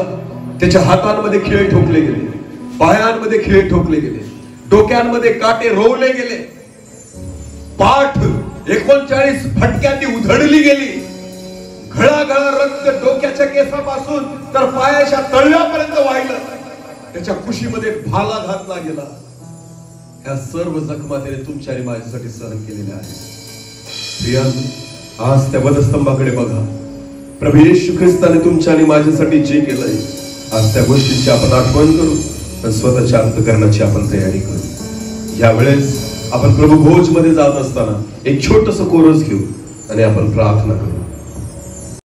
त्याच्या हातांमध्ये खिळे ठोकले गेले, पायांमध्ये खिळे ठोकले गेले, डोक्यांमध्ये काटे रोवले गेले, पाठ 39 फटक्यांनी उधळली गेली, घळाघळा रक्त डोक्याच्या केसापासून तर पायाच्या तळव्यापर्यंत वाहिलं, त्याच्या कुशीमध्ये भाला घातला गेला. या सर्व जखमा त्याने तुमच्या आणि माझ्यासाठी सहन केलेल्या आहेत. आज त्या वधस्तंभाकडे बघा. प्रभू येशू ख्रिस्ताने तुमच्या आणि माझ्यासाठी जे केलंय, आज त्या गोष्टींची आपण आठवण करू आणि स्वतःच्या अंतःकरणाची आपण तयारी करू. यावेळेस आपण प्रभू भोज मध्ये जात असताना एक छोटस कोरस घेऊ आणि आपण प्रार्थना करू.